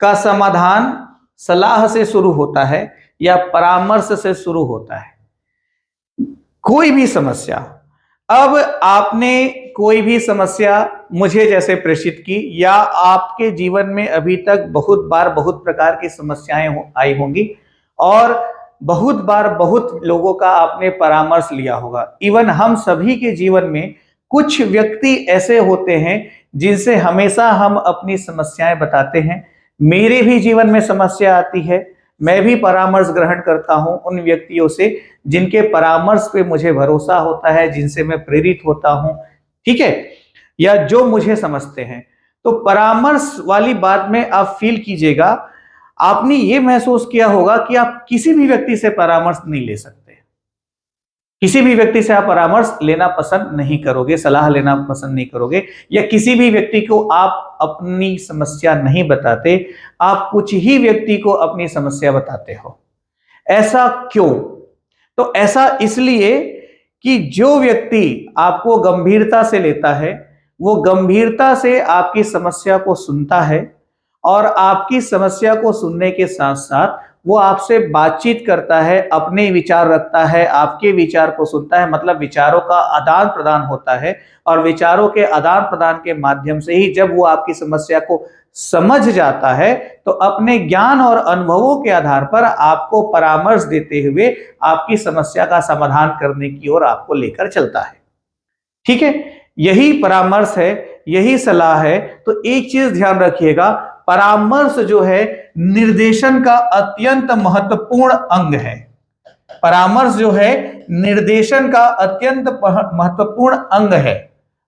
का समाधान सलाह से शुरू होता है या परामर्श से शुरू होता है। कोई भी समस्या, अब आपने कोई भी समस्या मुझे जैसे प्रेषित की, या आपके जीवन में अभी तक बहुत बार बहुत प्रकार की समस्याएं आई होंगी और बहुत बार बहुत लोगों का आपने परामर्श लिया होगा। इवन हम सभी के जीवन में कुछ व्यक्ति ऐसे होते हैं जिनसे हमेशा हम अपनी समस्याएं बताते हैं। मेरे भी जीवन में समस्या आती है, मैं भी परामर्श ग्रहण करता हूं उन व्यक्तियों से जिनके परामर्श पे मुझे भरोसा होता है, जिनसे मैं प्रेरित होता हूं, ठीक है, या जो मुझे समझते हैं। तो परामर्श वाली बात में आप फील कीजिएगा, आपने ये महसूस किया होगा कि आप किसी भी व्यक्ति से परामर्श नहीं ले सकते, किसी भी व्यक्ति से आप परामर्श लेना पसंद नहीं करोगे, सलाह लेना पसंद नहीं करोगे, या किसी भी व्यक्ति को आप अपनी समस्या नहीं बताते, आप कुछ ही व्यक्ति को अपनी समस्या बताते हो। ऐसा क्यों? तो ऐसा इसलिए कि जो व्यक्ति आपको गंभीरता से लेता है, वो गंभीरता से आपकी समस्या को सुनता है, और आपकी समस्या को सुनने के साथ साथ वो आपसे बातचीत करता है, अपने विचार रखता है, आपके विचार को सुनता है, मतलब विचारों का आदान प्रदान होता है। और विचारों के आदान प्रदान के माध्यम से ही जब वो आपकी समस्या को समझ जाता है, तो अपने ज्ञान और अनुभवों के आधार पर आपको परामर्श देते हुए आपकी समस्या का समाधान करने की ओर आपको लेकर चलता है। ठीक है, यही परामर्श है, यही सलाह है। तो एक चीज ध्यान रखिएगा, परामर्श जो है निर्देशन का अत्यंत महत्वपूर्ण अंग है। परामर्श जो है निर्देशन का अत्यंत महत्वपूर्ण अंग है।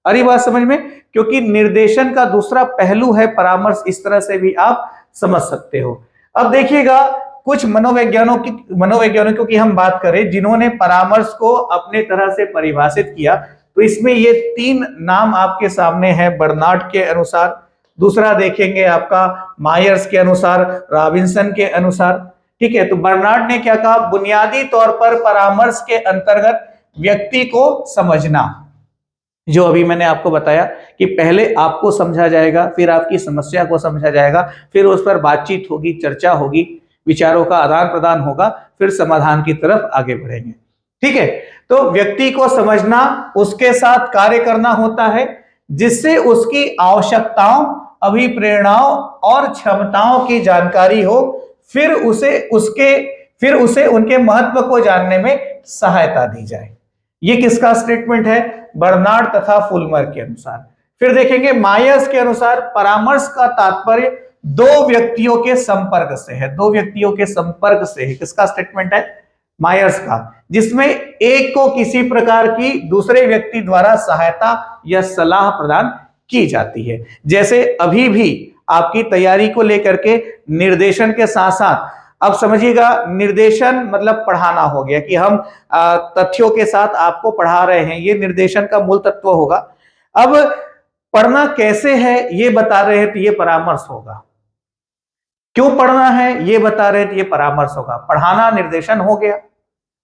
अरे बात समझ में, क्योंकि निर्देशन का दूसरा पहलू है परामर्श, इस तरह से भी आप समझ सकते हो। अब देखिएगा, कुछ मनोवैज्ञानिकों की हम बात करें जिन्होंने परामर्श को अपने तरह से परिभाषित किया, तो इसमें ये 3 नाम आपके सामने हैं। बर्नार्ड के अनुसार, दूसरा देखेंगे आपका मायर्स के अनुसार, रॉबिन्सन के अनुसार। ठीक है, तो बर्नार्ड ने क्या कहा, बुनियादी तौर पर परामर्श के अंतर्गत व्यक्ति को समझना, जो अभी मैंने आपको बताया कि पहले आपको समझा जाएगा, फिर आपकी समस्या को समझा जाएगा, फिर उस पर बातचीत होगी, चर्चा होगी, विचारों का आदान प्रदान होगा, फिर समाधान की तरफ आगे बढ़ेंगे। ठीक है, तो व्यक्ति को समझना, उसके साथ कार्य करना होता है, जिससे उसकी आवश्यकताओं, अभिप्रेरणाओं और क्षमताओं की जानकारी हो, फिर उसे उनके महत्व को जानने में सहायता दी जाए। ये किसका स्टेटमेंट है? बर्नार्ड तथा फुलमर के अनुसार। फिर देखेंगे मायर्स के अनुसार, परामर्श का तात्पर्य 2 व्यक्तियों के संपर्क से है। 2 व्यक्तियों के संपर्क से है। किसका स्टेटमेंट है? मायर्स का, जिसमें एक को किसी प्रकार की दूसरे व्यक्ति द्वारा सहायता या सलाह प्रदान की जाती है। जैसे अभी भी आपकी तैयारी को लेकर के निर्देशन के साथ साथ, अब समझिएगा, निर्देशन मतलब पढ़ाना हो गया कि हम तथ्यों के साथ आपको पढ़ा रहे हैं, ये निर्देशन का मूल तत्व होगा। अब पढ़ना कैसे है ये बता रहे हैं तो ये परामर्श होगा। क्यों पढ़ना है ये बता रहे हैं तो ये परामर्श होगा। पढ़ाना निर्देशन हो गया,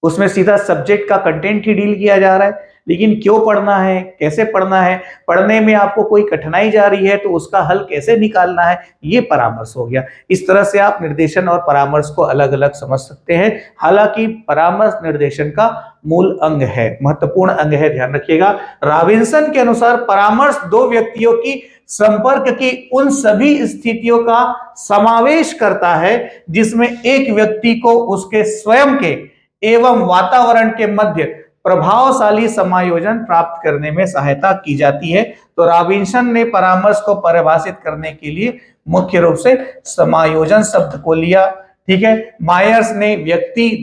उसमें सीधा सब्जेक्ट का कंटेंट ही डील किया जा रहा है, लेकिन क्यों पढ़ना है, कैसे पढ़ना है, पढ़ने में आपको कोई कठिनाई जा रही है तो उसका हल कैसे निकालना है, ये परामर्श हो गया। इस तरह से आप निर्देशन और परामर्श को अलग अलग समझ सकते हैं। हालांकि परामर्श निर्देशन का मूल अंग है, महत्वपूर्ण अंग है, ध्यान रखिएगा। रॉबिन्सन के अनुसार परामर्श 2 व्यक्तियों की संपर्क की उन सभी स्थितियों का समावेश करता है जिसमें एक व्यक्ति को उसके स्वयं के एवं वातावरण के मध्य प्रभावशाली समायोजन प्राप्त करने में सहायता की जाती है। तो रॉबिन्सन ने परामर्श को परिभाषित करने के लिए मुख्य रूप से समायोजन शब्द को लिया। ठीक है, मायर्स ने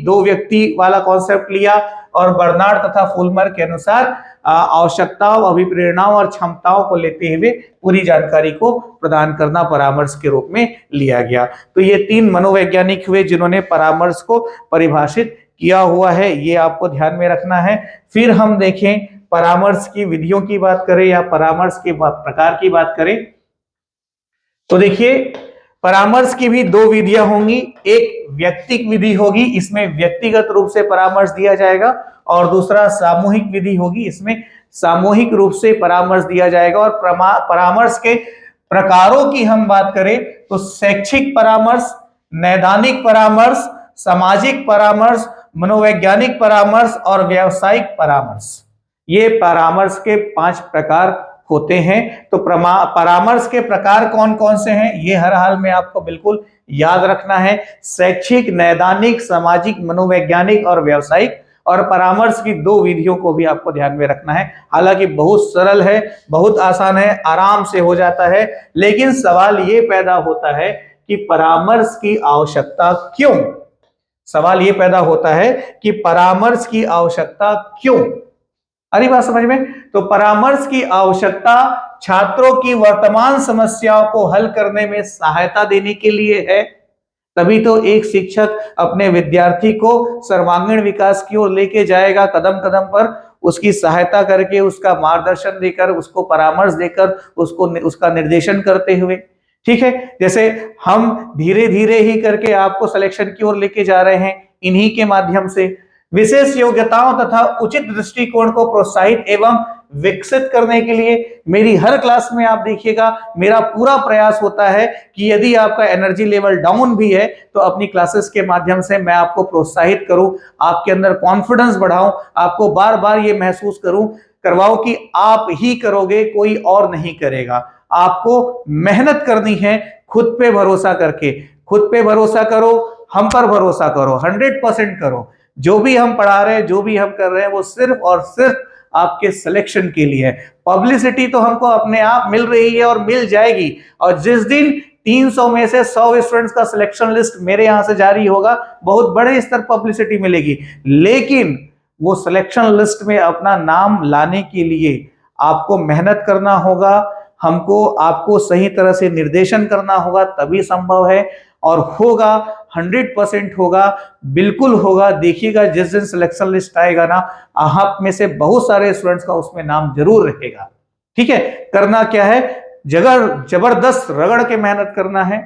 2 व्यक्ति वाला कॉन्सेप्ट लिया, और बर्नार्ड तथा फुलमर के अनुसार आवश्यकताओं, अभिप्रेरणाओं और क्षमताओं को लेते हुए पूरी जानकारी को प्रदान करना परामर्श के रूप में लिया गया। तो ये 3 मनोवैज्ञानिक हुए जिन्होंने परामर्श को परिभाषित किया हुआ है, ये आपको ध्यान में रखना है। फिर हम देखें परामर्श की विधियों की बात करें या परामर्श के प्रकार की बात करें, तो देखिए परामर्श की भी 2 विधियां होंगी। एक व्यक्तिक विधि होगी, इसमें व्यक्तिगत रूप से परामर्श दिया जाएगा, और दूसरा सामूहिक विधि होगी, इसमें सामूहिक रूप से परामर्श दिया जाएगा। और परामर्श के प्रकारों की हम बात करें तो शैक्षिक परामर्श, नैदानिक परामर्श, सामाजिक परामर्श, मनोवैज्ञानिक परामर्श और व्यावसायिक परामर्श, ये परामर्श के 5 प्रकार होते हैं। तो परामर्श के प्रकार कौन कौन से हैं ये हर हाल में आपको बिल्कुल याद रखना है। शैक्षिक, नैदानिक, सामाजिक, मनोवैज्ञानिक और व्यावसायिक और परामर्श की 2 विधियों को भी आपको ध्यान में रखना है। हालांकि बहुत सरल है, बहुत आसान है, आराम से हो जाता है, लेकिन सवाल ये पैदा होता है कि परामर्श की आवश्यकता क्यों? सवाल ये पैदा होता है कि परामर्श की आवश्यकता क्यों? अरे बात समझ में? तो परामर्श की आवश्यकता छात्रों की वर्तमान समस्याओं को हल करने में सहायता देने के लिए है। तभी तो एक शिक्षक अपने विद्यार्थी को सर्वांगीण विकास की ओर लेके जाएगा, कदम कदम पर उसकी सहायता करके, उसका मार्गदर्शन देकर, उसको परामर्श देकर, उसका निर्देशन करते हुए। ठीक है, जैसे हम धीरे धीरे ही करके आपको सिलेक्शन की ओर लेके जा रहे हैं, इन्हीं के माध्यम से विशेष योग्यताओं तथा उचित दृष्टिकोण को प्रोत्साहित एवं विकसित करने के लिए मेरी हर क्लास में आप देखिएगा मेरा पूरा प्रयास होता है कि यदि आपका एनर्जी लेवल डाउन भी है तो अपनी क्लासेस के माध्यम से मैं आपको प्रोत्साहित करूं, आपके अंदर कॉन्फिडेंस बढ़ाऊं, आपको बार बार ये महसूस करवाओ कि आप ही करोगे, कोई और नहीं करेगा। आपको मेहनत करनी है, खुद पे भरोसा करके। खुद पे भरोसा करो, हम पर भरोसा करो, 100% करो। जो भी हम पढ़ा रहे हैं, जो भी हम कर रहे हैं, वो सिर्फ और सिर्फ आपके सिलेक्शन के लिए है। पब्लिसिटी तो हमको अपने आप मिल रही है और मिल जाएगी, और जिस दिन 300 में से 100 स्टूडेंट्स का सिलेक्शन लिस्ट मेरे यहां से जारी होगा, बहुत बड़े स्तर पब्लिसिटी मिलेगी। लेकिन वो सिलेक्शन लिस्ट में अपना नाम लाने के लिए आपको मेहनत करना होगा, हमको आपको सही तरह से निर्देशन करना होगा, तभी संभव है। और होगा, 100% होगा, बिल्कुल होगा। देखिएगा जिस दिन सिलेक्शन लिस्ट आएगा ना, आप में से बहुत सारे स्टूडेंट्स का उसमें नाम जरूर रहेगा। ठीक है, करना क्या है, जबरदस्त रगड़ के मेहनत करना है,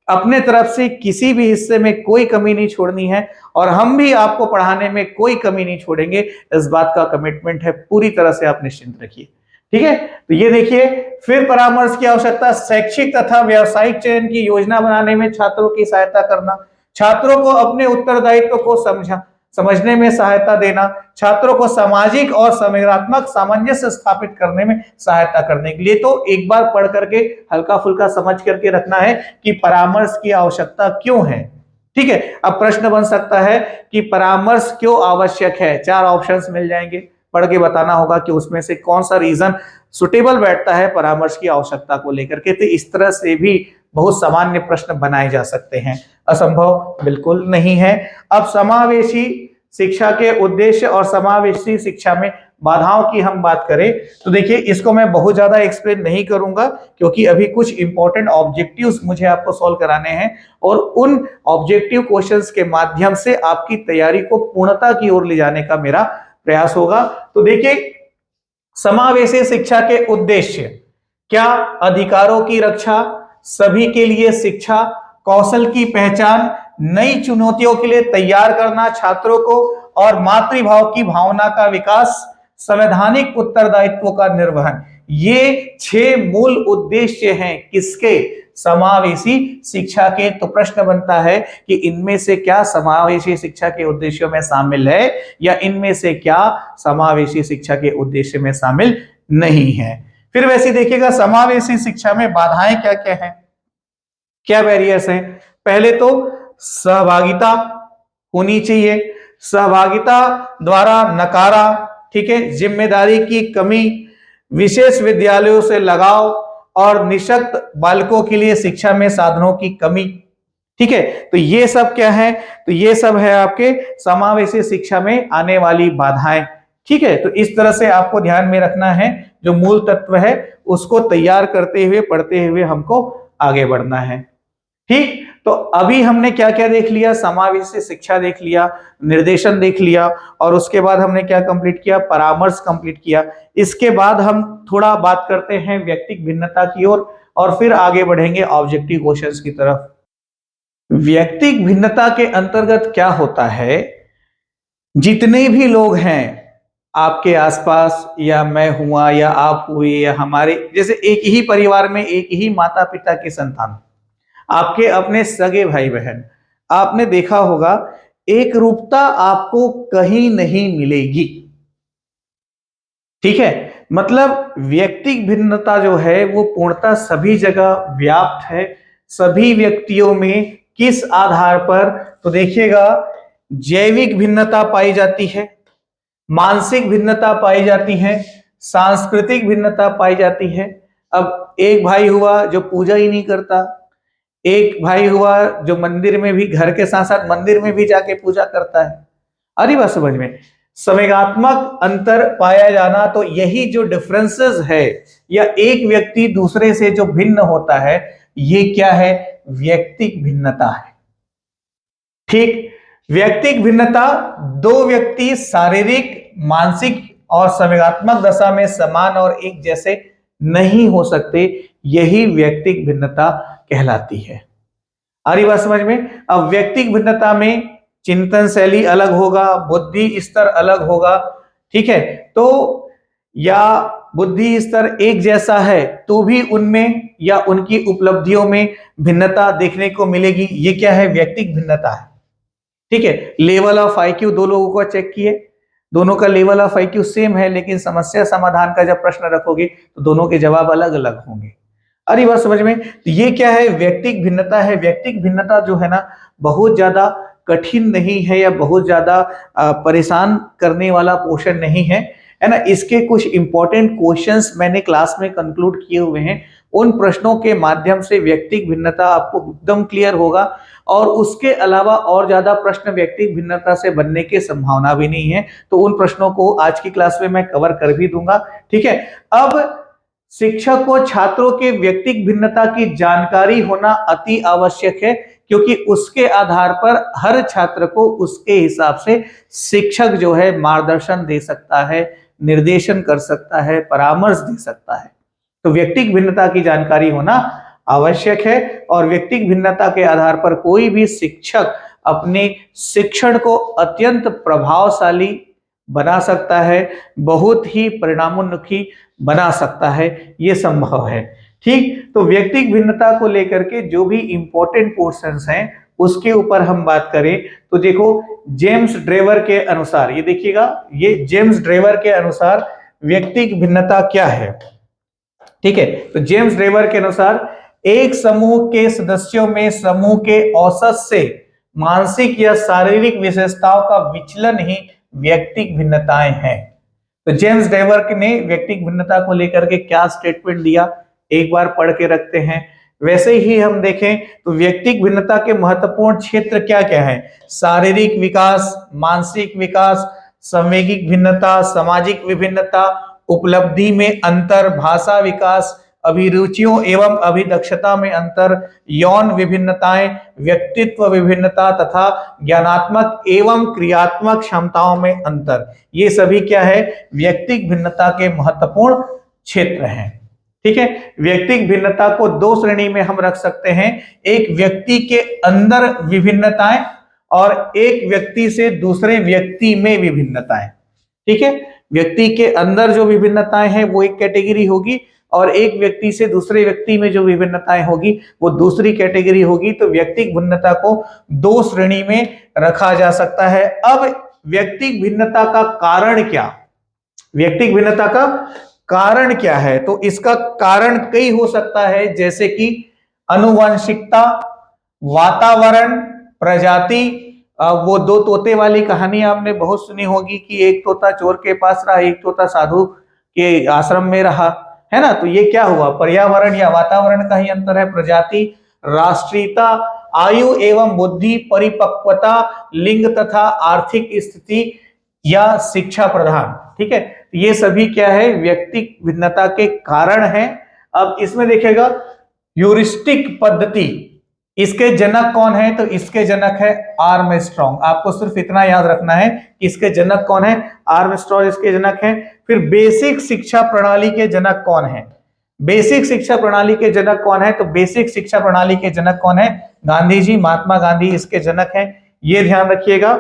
अपने तरफ से किसी भी हिस्से में कोई कमी नहीं छोड़नी है, और हम भी आपको पढ़ाने में कोई कमी नहीं छोड़ेंगे। इस बात का कमिटमेंट है, पूरी तरह से आप निश्चिंत रखिए। ठीक है, तो ये देखिए, फिर परामर्श की आवश्यकता शैक्षिक तथा व्यावसायिक चयन की योजना बनाने में छात्रों की सहायता करना, छात्रों को अपने उत्तरदायित्व को समझने में सहायता देना, छात्रों को सामाजिक और संवेदनात्मक सामंजस्य स्थापित करने में सहायता करने के लिए। तो एक बार पढ़ करके हल्का फुल्का समझ करके रखना है कि परामर्श की आवश्यकता क्यों है। ठीक है, अब प्रश्न बन सकता है कि परामर्श क्यों आवश्यक है। 4 ऑप्शंस मिल जाएंगे, पढ़ के बताना होगा कि उसमें से कौन सा रीजन सुटेबल बैठता है परामर्श की आवश्यकता को लेकर के। तो इस तरह से भी बहुत सामान्य प्रश्न बनाए जा सकते हैं, असंभव बिल्कुल नहीं है। अब समावेशी शिक्षा के उद्देश्य और समावेशी शिक्षा में बाधाओं की हम बात करें तो देखिए, इसको मैं बहुत ज्यादा एक्सप्लेन नहीं करूंगा, क्योंकि अभी कुछ इंपॉर्टेंट ऑब्जेक्टिव्स मुझे आपको सॉल्व कराने हैं, और उन ऑब्जेक्टिव क्वेश्चंस के माध्यम से आपकी तैयारी को पूर्णता की ओर ले जाने का मेरा प्रयास होगा। तो देखिए, समावेशी शिक्षा के उद्देश्य क्या? अधिकारों की रक्षा, सभी के लिए शिक्षा, कौशल की पहचान, नई चुनौतियों के लिए तैयार करना छात्रों को, और मातृभाव की भावना का विकास, संवैधानिक उत्तरदायित्व का निर्वहन। ये 6 मूल उद्देश्य हैं किसके? समावेशी शिक्षा के। तो प्रश्न बनता है कि इनमें से क्या समावेशी शिक्षा के उद्देश्यों में शामिल है, या इनमें से क्या समावेशी शिक्षा के उद्देश्य में शामिल नहीं है। फिर वैसे देखिएगा, समावेशी शिक्षा में बाधाएं क्या क्या हैं, क्या बैरियर्स हैं। पहले तो सहभागिता होनी चाहिए, सहभागिता द्वारा नकारा, ठीक है, जिम्मेदारी की कमी, विशेष विद्यालयों से लगाव, और निःशक्त बालकों के लिए शिक्षा में साधनों की कमी। ठीक है, तो ये सब क्या है? तो ये सब है आपके समावेशी शिक्षा में आने वाली बाधाएं। ठीक है, तो इस तरह से आपको ध्यान में रखना है, जो मूल तत्व है उसको तैयार करते हुए, पढ़ते हुए हमको आगे बढ़ना है। ठीक, तो अभी हमने क्या क्या देख लिया? समावेशी शिक्षा देख लिया, निर्देशन देख लिया, और उसके बाद हमने क्या कंप्लीट किया? परामर्श कंप्लीट किया। इसके बाद हम थोड़ा बात करते हैं व्यक्तिक भिन्नता की ओर, और फिर आगे बढ़ेंगे ऑब्जेक्टिव क्वेश्चंस की तरफ। व्यक्तिक भिन्नता के अंतर्गत क्या होता है? जितने भी लोग हैं आपके आसपास, या मैं हुआ, या आप हुए, या हमारे जैसे एक ही परिवार में एक ही माता पिता की संतान, आपके अपने सगे भाई बहन, आपने देखा होगा एक रूपता आपको कहीं नहीं मिलेगी। ठीक है, मतलब व्यक्तिक भिन्नता जो है वो पूर्णतः सभी जगह व्याप्त है, सभी व्यक्तियों में। किस आधार पर? तो देखिएगा, जैविक भिन्नता पाई जाती है, मानसिक भिन्नता पाई जाती है, सांस्कृतिक भिन्नता पाई जाती है। अब एक भाई हुआ जो पूजा ही नहीं करता, एक भाई हुआ जो मंदिर में भी, घर के साथ साथ मंदिर में भी जाके पूजा करता है। आ रही बात समझ में? संवेगात्मक अंतर पाया जाना, तो यही जो डिफरेंसेस है या एक व्यक्ति दूसरे से जो भिन्न होता है, ये क्या है? व्यक्तिक भिन्नता है। ठीक, व्यक्तिक भिन्नता, दो व्यक्ति शारीरिक, मानसिक और संवेगात्मक दशा में समान और एक जैसे नहीं हो सकते, यही व्यक्तिक भिन्नता कहलाती है। आ रही बात समझ में? अब व्यक्तिक भिन्नता में चिंतन शैली अलग होगा, बुद्धि स्तर अलग होगा, ठीक है। तो या बुद्धि स्तर एक जैसा है तो भी उनमें या उनकी उपलब्धियों में भिन्नता देखने को मिलेगी। ये क्या है? व्यक्तिक भिन्नता है, ठीक है। लेवल ऑफ आईक्यू दो लोगों का चेक किए, दोनों का लेवल ऑफ आईक्यू सेम है, लेकिन समस्या समाधान का जब प्रश्न रखोगे तो दोनों के जवाब अलग अलग होंगे। अरे बात समझ में? तो ये क्या है? व्यक्तिक भिन्नता है। व्यक्तिक भिन्नता जो है ना, बहुत ज्यादा कठिन नहीं है या बहुत ज्यादा परेशान करने वाला पोर्शन नहीं है, है ना। इसके कुछ इंपॉर्टेंट क्वेश्चंस मैंने क्लास में कंक्लूड किए हुए हैं, उन प्रश्नों के माध्यम से व्यक्तिक भिन्नता आपको एकदम क्लियर होगा। और उसके अलावा और ज्यादा प्रश्न व्यक्तिक भिन्नता से बनने की संभावना भी नहीं है, तो उन प्रश्नों को आज की क्लास में मैं कवर कर भी दूंगा, ठीक है। अब शिक्षक को छात्रों के व्यक्तिक भिन्नता की जानकारी होना अति आवश्यक है, क्योंकि उसके आधार पर हर छात्र को उसके हिसाब से शिक्षक जो है मार्गदर्शन दे सकता है, निर्देशन कर सकता है, परामर्श दे सकता है। तो व्यक्तिक भिन्नता की जानकारी होना आवश्यक है, और व्यक्तिक भिन्नता के आधार पर कोई भी शिक्षक अपने शिक्षण को अत्यंत प्रभावशाली बना सकता है, बहुत ही परिणामोन्मुखी बना सकता है, ये संभव है। ठीक, तो व्यक्तिक भिन्नता को लेकर के जो भी इंपॉर्टेंट पोर्शंस हैं उसके ऊपर हम बात करें तो देखो, जेम्स ड्रेवर के अनुसार, ये देखिएगा, ये जेम्स ड्रेवर के अनुसार व्यक्तिक भिन्नता क्या है, ठीक है। तो जेम्स ड्रेवर के अनुसार एक समूह के सदस्यों में समूह के औसत से मानसिक या शारीरिक विशेषताओं का विचलन ही व्यक्तिक भिन्नताएं हैं। तो जेम्स ड्रेवर ने व्यक्तिक भिन्नता को लेकर के क्या स्टेटमेंट दिया, एक बार पढ़ के रखते हैं। वैसे ही हम देखें तो व्यक्तिक भिन्नता के महत्वपूर्ण क्षेत्र क्या क्या है? शारीरिक विकास, मानसिक विकास, संवेगिक भिन्नता, सामाजिक विभिन्नता, उपलब्धि में अंतर, भाषा विकास, अभिरुचियों एवं अभिदक्षता में अंतर, यौन विभिन्नताएं, व्यक्तित्व विभिन्नता तथा ज्ञानात्मक एवं क्रियात्मक क्षमताओं में अंतर। ये सभी क्या है? व्यक्तिक भिन्नता के महत्वपूर्ण क्षेत्र हैं, ठीक है। व्यक्तिक भिन्नता को दो श्रेणी में हम रख सकते हैं, एक व्यक्ति के अंदर विभिन्नताएं और एक व्यक्ति से दूसरे व्यक्ति में विभिन्नताएं, ठीक है। व्यक्ति के अंदर जो विभिन्नताएं हैं वो एक कैटेगरी होगी, और एक व्यक्ति से दूसरे व्यक्ति में जो विभिन्नताएं होगी वो दूसरी कैटेगरी होगी। तो व्यक्तिक भिन्नता को दो श्रेणी में रखा जा सकता है। अब व्यक्तिक भिन्नता का कारण क्या? व्यक्तिक भिन्नता का कारण क्या है? तो इसका कारण कई हो सकता है, जैसे कि अनुवांशिकता, वातावरण, प्रजाति। वो दो तोते वाली कहानी आपने बहुत सुनी होगी कि एक तोता चोर के पास रहा, एक तोता साधु के आश्रम में रहा, है ना। तो ये क्या हुआ? पर्यावरण या वातावरण का ही अंतर है। प्रजाति, राष्ट्रीयता, आयु एवं बुद्धि, परिपक्वता, लिंग तथा आर्थिक स्थिति या शिक्षा प्रदान, ठीक है। ये सभी क्या है? व्यक्तिक भिन्नता के कारण हैं। अब इसमें देखिएगा, ह्यूरिस्टिक पद्धति, इसके जनक कौन है? तो इसके जनक है आर्मस्ट्रॉन्ग। आपको सिर्फ इतना याद रखना है कि इसके जनक कौन है? आर्मस्ट्रॉन्ग इसके जनक है। फिर बेसिक शिक्षा प्रणाली के जनक कौन है? बेसिक शिक्षा प्रणाली के जनक कौन है? तो बेसिक शिक्षा प्रणाली के जनक कौन है? गांधी जी, महात्मा गांधी इसके जनक हैं, ये ध्यान रखिएगा।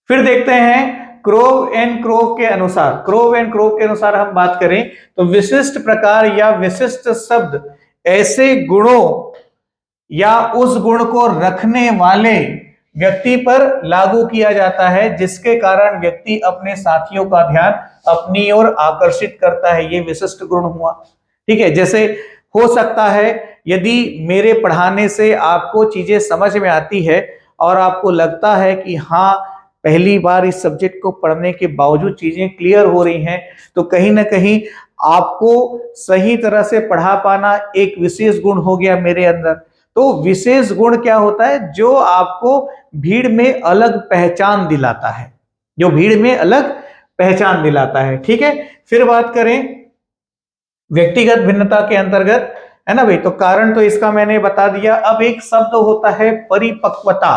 फिर देखते हैं क्रोव एंड क्रोव के अनुसार, क्रोव एंड क्रोव के अनुसार हम बात करें तो विशिष्ट प्रकार या विशिष्ट शब्द ऐसे गुणों या उस गुण को रखने वाले व्यक्ति पर लागू किया जाता है जिसके कारण व्यक्ति अपने साथियों का ध्यान अपनी ओर आकर्षित करता है। ये विशिष्ट गुण हुआ, ठीक है। जैसे हो सकता है यदि मेरे पढ़ाने से आपको चीजें समझ में आती है और आपको लगता है कि हाँ, पहली बार इस सब्जेक्ट को पढ़ने के बावजूद चीजें क्लियर हो रही हैं, तो कहीं ना कहीं आपको सही तरह से पढ़ा पाना एक विशेष गुण हो गया मेरे अंदर। तो विशेष गुण क्या होता है? जो आपको भीड़ में अलग पहचान दिलाता है, जो भीड़ में अलग पहचान दिलाता है। ठीक है, फिर बात करें व्यक्तिगत भिन्नता के अंतर्गत, है ना भाई, तो कारण तो इसका मैंने बता दिया। अब एक शब्द होता है परिपक्वता,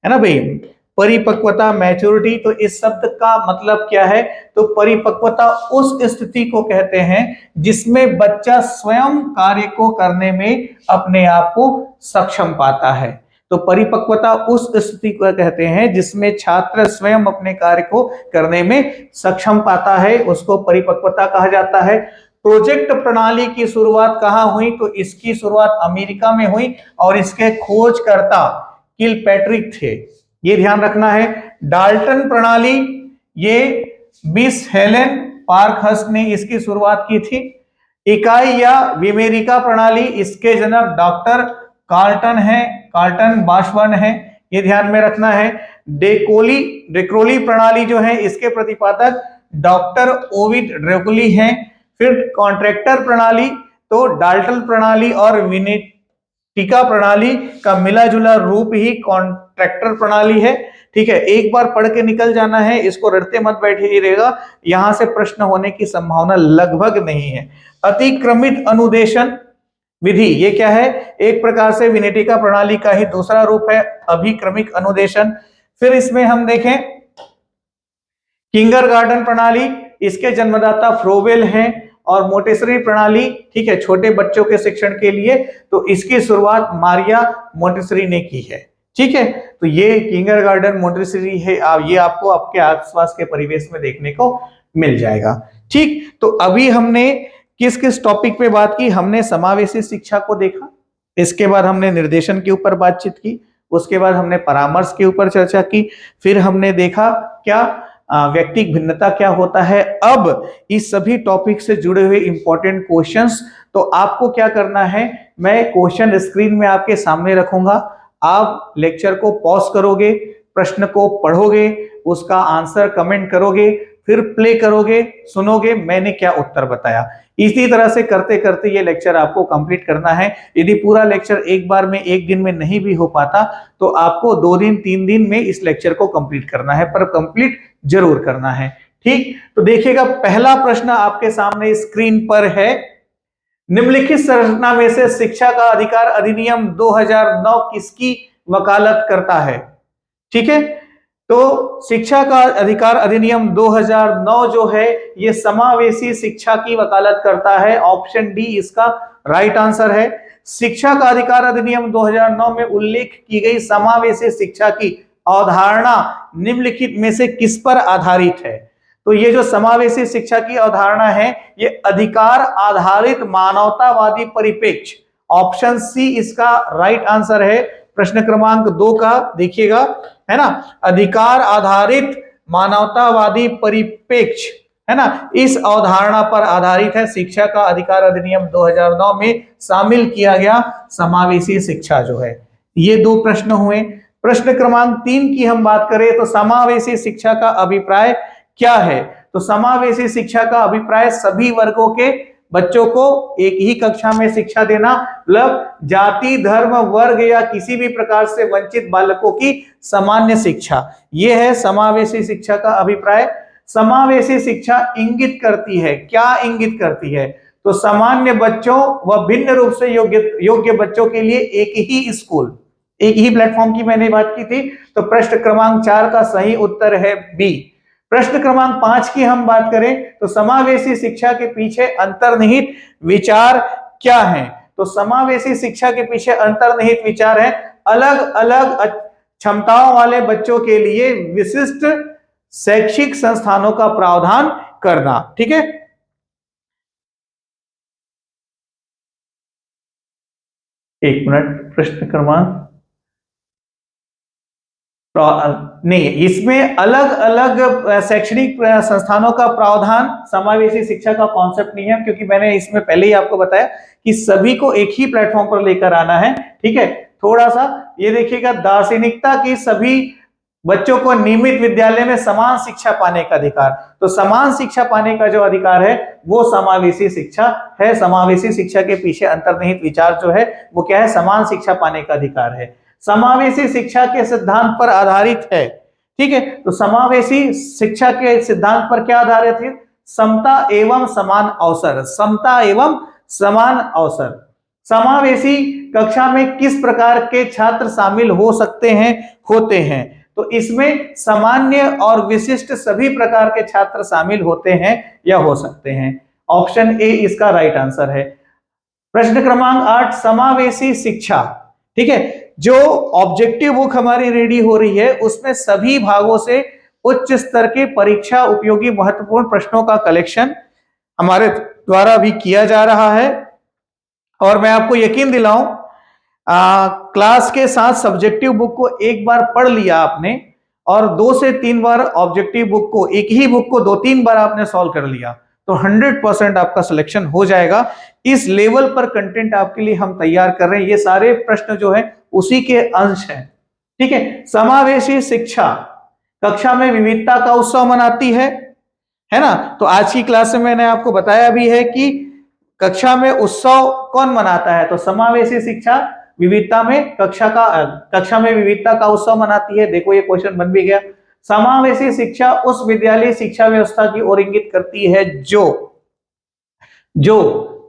है ना भाई, परिपक्वता, मैच्योरिटी। तो इस शब्द का मतलब क्या है? तो परिपक्वता उस स्थिति को कहते हैं जिसमें बच्चा स्वयं कार्य को करने में अपने आप को सक्षम पाता है। तो परिपक्वता उस स्थिति को कहते हैं जिसमें छात्र स्वयं अपने कार्य को करने में सक्षम पाता है, उसको परिपक्वता कहा जाता है। प्रोजेक्ट प्रणाली की शुरुआत कहां हुई? तो इसकी शुरुआत अमेरिका में हुई और इसके खोजकर्ता किलपैट्रिक थे, ये ध्यान रखना है। डाल्टन प्रणाली, ये मिस हेलेन पार्कहर्स्ट ने इसकी शुरुआत की थी। इकाई या विमेरिका प्रणाली, इसके जनक डॉक्टर कार्ल्टन है, कार्ल्टन बाशबर्न है, ये ध्यान में रखना है। डेक्रोली प्रणाली जो है, इसके प्रतिपादक डॉक्टर ओविड ड्रेकुली हैं। फिर कॉन्ट्रैक्टर प्रणाली, तो डाल्टन प्रणाली और विनेटिका प्रणाली का मिला जुला रूप ही कॉन्ट्रैक्टर प्रणाली है। ठीक है, एक बार पढ़ के निकल जाना है, इसको रटते मत बैठिएगा, यहां से प्रश्न होने की संभावना लगभग नहीं है। अतिक्रमित अनुदेशन विधि, ये क्या है? एक प्रकार से विनेटिका प्रणाली का ही दूसरा रूप है अभिक्रमिक अनुदेशन। फिर इसमें हम देखें किंडरगार्टन प्रणाली, इसके जन्मदाता फ्रोबेल हैं। और मोंटेसरी प्रणाली, ठीक है, छोटे बच्चों के शिक्षण के लिए, तो इसकी शुरुआत मारिया मोंटेसरी ने की है। ठीक है, तो ये किंडरगार्टन, मोंटेसरी है, ये आपको आपके आसपास के परिवेश में देखने को मिल जाएगा। ठीक, तो अभी हमने किस किस टॉपिक पे बात की? हमने समावेशी शिक्षा को देखा, इसके बाद हमने निर्देशन के ऊपर बातचीत की, उसके बाद हमने परामर्श के ऊपर चर्चा की, फिर हमने देखा क्या व्यक्तिगत भिन्नता क्या होता है। अब इस सभी टॉपिक से जुड़े हुए इंपॉर्टेंट क्वेश्चंस, तो आपको क्या करना है, मैं क्वेश्चन स्क्रीन में आपके सामने रखूंगा, आप लेक्चर को पॉज करोगे, प्रश्न को पढ़ोगे, उसका आंसर कमेंट करोगे, फिर प्ले करोगे, सुनोगे मैंने क्या उत्तर बताया। इसी तरह से करते करते ये लेक्चर आपको कंप्लीट करना है। यदि पूरा लेक्चर एक बार में, एक दिन में नहीं भी हो पाता, तो आपको 2 दिन 3 दिन में इस लेक्चर को कंप्लीट करना है, पर कंप्लीट जरूर करना है। ठीक, तो देखिएगा पहला प्रश्न आपके सामने स्क्रीन पर है, निम्नलिखित संरचना में से शिक्षा का अधिकार अधिनियम 2009 किसकी वकालत करता है? ठीक है, तो शिक्षा का अधिकार अधिनियम 2009 जो है, ये समावेशी शिक्षा की वकालत करता है। ऑप्शन डी इसका राइट आंसर है। शिक्षा का अधिकार अधिनियम 2009 में उल्लेख की गई समावेशी शिक्षा की अवधारणा निम्नलिखित में से किस पर आधारित है? तो ये जो समावेशी शिक्षा की अवधारणा है, ये अधिकार आधारित मानवतावादी परिप्रेक्ष्य, ऑप्शन सी इसका राइट आंसर है। प्रश्न क्रमांक 2 का देखिएगा, है ना, अधिकार आधारित मानवतावादी परिप्रेक्ष्य, है ना, इस अवधारणा पर आधारित है शिक्षा का अधिकार अधिनियम 2009 में शामिल किया गया समावेशी शिक्षा जो है। ये 2 प्रश्न हुए। प्रश्न क्रमांक 3 की हम बात करें तो समावेशी शिक्षा का अभिप्राय क्या है? तो समावेशी शिक्षा का अभिप्राय सभी वर्गों के बच्चों को एक ही कक्षा में शिक्षा देना, मतलब जाति, धर्म, वर्ग या किसी भी प्रकार से वंचित बालकों की सामान्य शिक्षा, यह है समावेशी शिक्षा का अभिप्राय। समावेशी शिक्षा इंगित करती है, क्या इंगित करती है? तो सामान्य बच्चों व भिन्न रूप से योग्य बच्चों के लिए एक ही स्कूल, एक ही प्लेटफॉर्म की मैंने बात की थी। तो प्रश्न क्रमांक 4 का सही उत्तर है बी। प्रश्न क्रमांक 5 की हम बात करें तो समावेशी शिक्षा के पीछे अंतर्निहित विचार क्या है? तो समावेशी शिक्षा के पीछे अंतर्निहित विचार है अलग अलग क्षमताओं वाले बच्चों के लिए विशिष्ट शैक्षिक संस्थानों का प्रावधान करना। ठीक है, एक मिनट, प्रश्न क्रमांक नहीं, इसमें अलग अलग शैक्षणिक संस्थानों का प्रावधान समावेशी शिक्षा का कॉन्सेप्ट नहीं है, क्योंकि मैंने इसमें पहले ही आपको बताया कि सभी को एक ही प्लेटफॉर्म पर लेकर आना है। ठीक है, थोड़ा सा ये देखिएगा, दार्शनिकता की सभी बच्चों को नियमित विद्यालय में समान शिक्षा पाने का अधिकार। तो समान शिक्षा पाने का जो अधिकार है वो समावेशी शिक्षा है। समावेशी शिक्षा के पीछे अंतर्निहित विचार जो है वो क्या है, समान शिक्षा पाने का अधिकार है। समावेशी शिक्षा के सिद्धांत पर आधारित है। ठीक है, तो समावेशी शिक्षा के सिद्धांत पर क्या आधारित है? समता एवं समान अवसर। समता एवं समान अवसर। समावेशी कक्षा में किस प्रकार के छात्र शामिल हो सकते हैं, होते हैं? तो इसमें सामान्य और विशिष्ट सभी प्रकार के छात्र शामिल होते हैं या हो सकते हैं। ऑप्शन ए इसका राइट आंसर है। प्रश्न क्रमांक 8, समावेशी शिक्षा। ठीक है, जो ऑब्जेक्टिव बुक हमारी रेडी हो रही है उसमें सभी भागों से उच्च स्तर के परीक्षा उपयोगी महत्वपूर्ण प्रश्नों का कलेक्शन हमारे द्वारा भी किया जा रहा है। और मैं आपको यकीन दिलाऊं, क्लास के साथ सब्जेक्टिव बुक को एक बार पढ़ लिया आपने और 2 से 3 बार ऑब्जेक्टिव बुक को, एक ही बुक को 2-3 बार आपने सॉल्व कर लिया तो 100% आपका सिलेक्शन हो जाएगा। इस लेवल पर कंटेंट आपके लिए हम तैयार कर रहे हैं। ये सारे प्रश्न जो है उसी के अंश हैं। ठीक है, समावेशी शिक्षा कक्षा में विविधता का उत्सव मनाती है ना। तो आज की क्लास में मैंने आपको बताया भी है कि कक्षा में उत्सव कौन मनाता है। तो समावेशी शिक्षा विविधता में कक्षा में विविधता का उत्सव मनाती है। देखो ये क्वेश्चन बन भी गया। समावेशी शिक्षा उस विद्यालय शिक्षा व्यवस्था की ओर इंगित करती है जो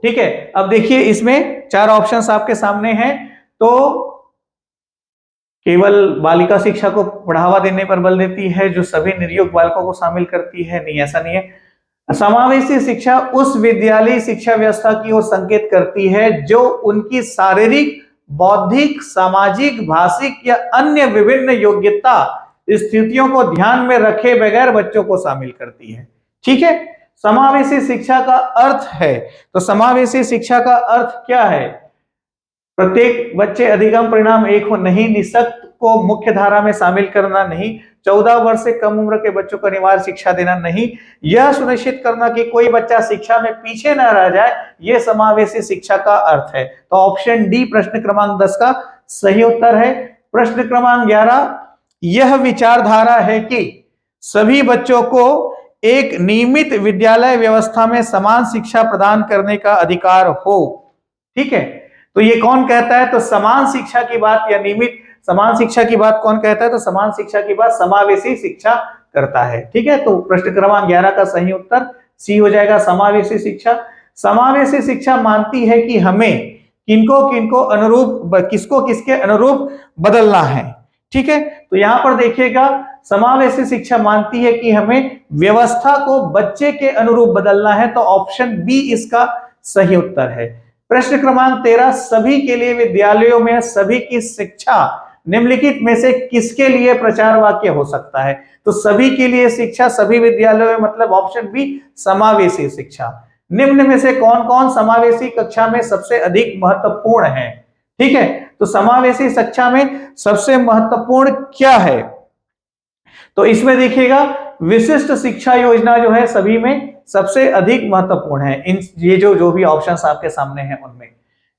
ठीक है। अब देखिए इसमें 4 ऑप्शंस आपके सामने हैं। तो केवल बालिका शिक्षा को बढ़ावा देने पर बल देती है, जो सभी निरयुक्त बालकों को शामिल करती है, नहीं ऐसा नहीं है। समावेशी शिक्षा उस विद्यालय शिक्षा व्यवस्था की ओर संकेत करती है जो उनकी शारीरिक, बौद्धिक, सामाजिक, भाषिक या अन्य विभिन्न योग्यता स्थितियों को ध्यान में रखे बगैर बच्चों को शामिल करती है। ठीक है, समावेशी शिक्षा का अर्थ है, तो समावेशी शिक्षा का अर्थ क्या है? प्रत्येक बच्चे अधिगम परिणाम एक हो, नहीं, निःशक्त को मुख्य धारा में शामिल करना, नहीं, 14 वर्ष से कम उम्र के बच्चों को अनिवार्य शिक्षा देना, नहीं, यह सुनिश्चित करना कि कोई बच्चा शिक्षा में पीछे न रह जाए, यह समावेशी शिक्षा का अर्थ है। तो ऑप्शन डी प्रश्न क्रमांक 10 का सही उत्तर है। प्रश्न क्रमांक 11, यह विचारधारा है कि सभी बच्चों को एक नियमित विद्यालय व्यवस्था में समान शिक्षा प्रदान करने का अधिकार हो। ठीक है, तो ये कौन कहता है? तो समान शिक्षा की बात या नियमित समान शिक्षा की बात कौन कहता है? तो समान शिक्षा की बात समावेशी शिक्षा करता है। ठीक है, तो प्रश्न क्रमांक 11 का सही उत्तर सी हो जाएगा, समावेशी शिक्षा। समावेशी शिक्षा मानती है कि हमें किनको अनुरूप, किसको किसके अनुरूप बदलना है। ठीक है, तो यहां पर देखिएगा, समावेशी शिक्षा मानती है कि हमें व्यवस्था को बच्चे के अनुरूप बदलना है, तो ऑप्शन बी इसका सही उत्तर है। प्रश्न क्रमांक 13, सभी के लिए विद्यालयों में सभी की शिक्षा निम्नलिखित में से किसके लिए प्रचार वाक्य हो सकता है? तो सभी के लिए शिक्षा सभी विद्यालयों में, मतलब ऑप्शन बी समावेशी शिक्षा। निम्न में से कौन कौन समावेशी कक्षा में सबसे अधिक महत्वपूर्ण है? ठीक है, तो समावेशी शिक्षा में सबसे महत्वपूर्ण क्या है? तो इसमें देखिएगा, विशिष्ट शिक्षा योजना जो है सभी में सबसे अधिक महत्वपूर्ण है। इन ये जो भी ऑप्शंस आपके सामने हैं उनमें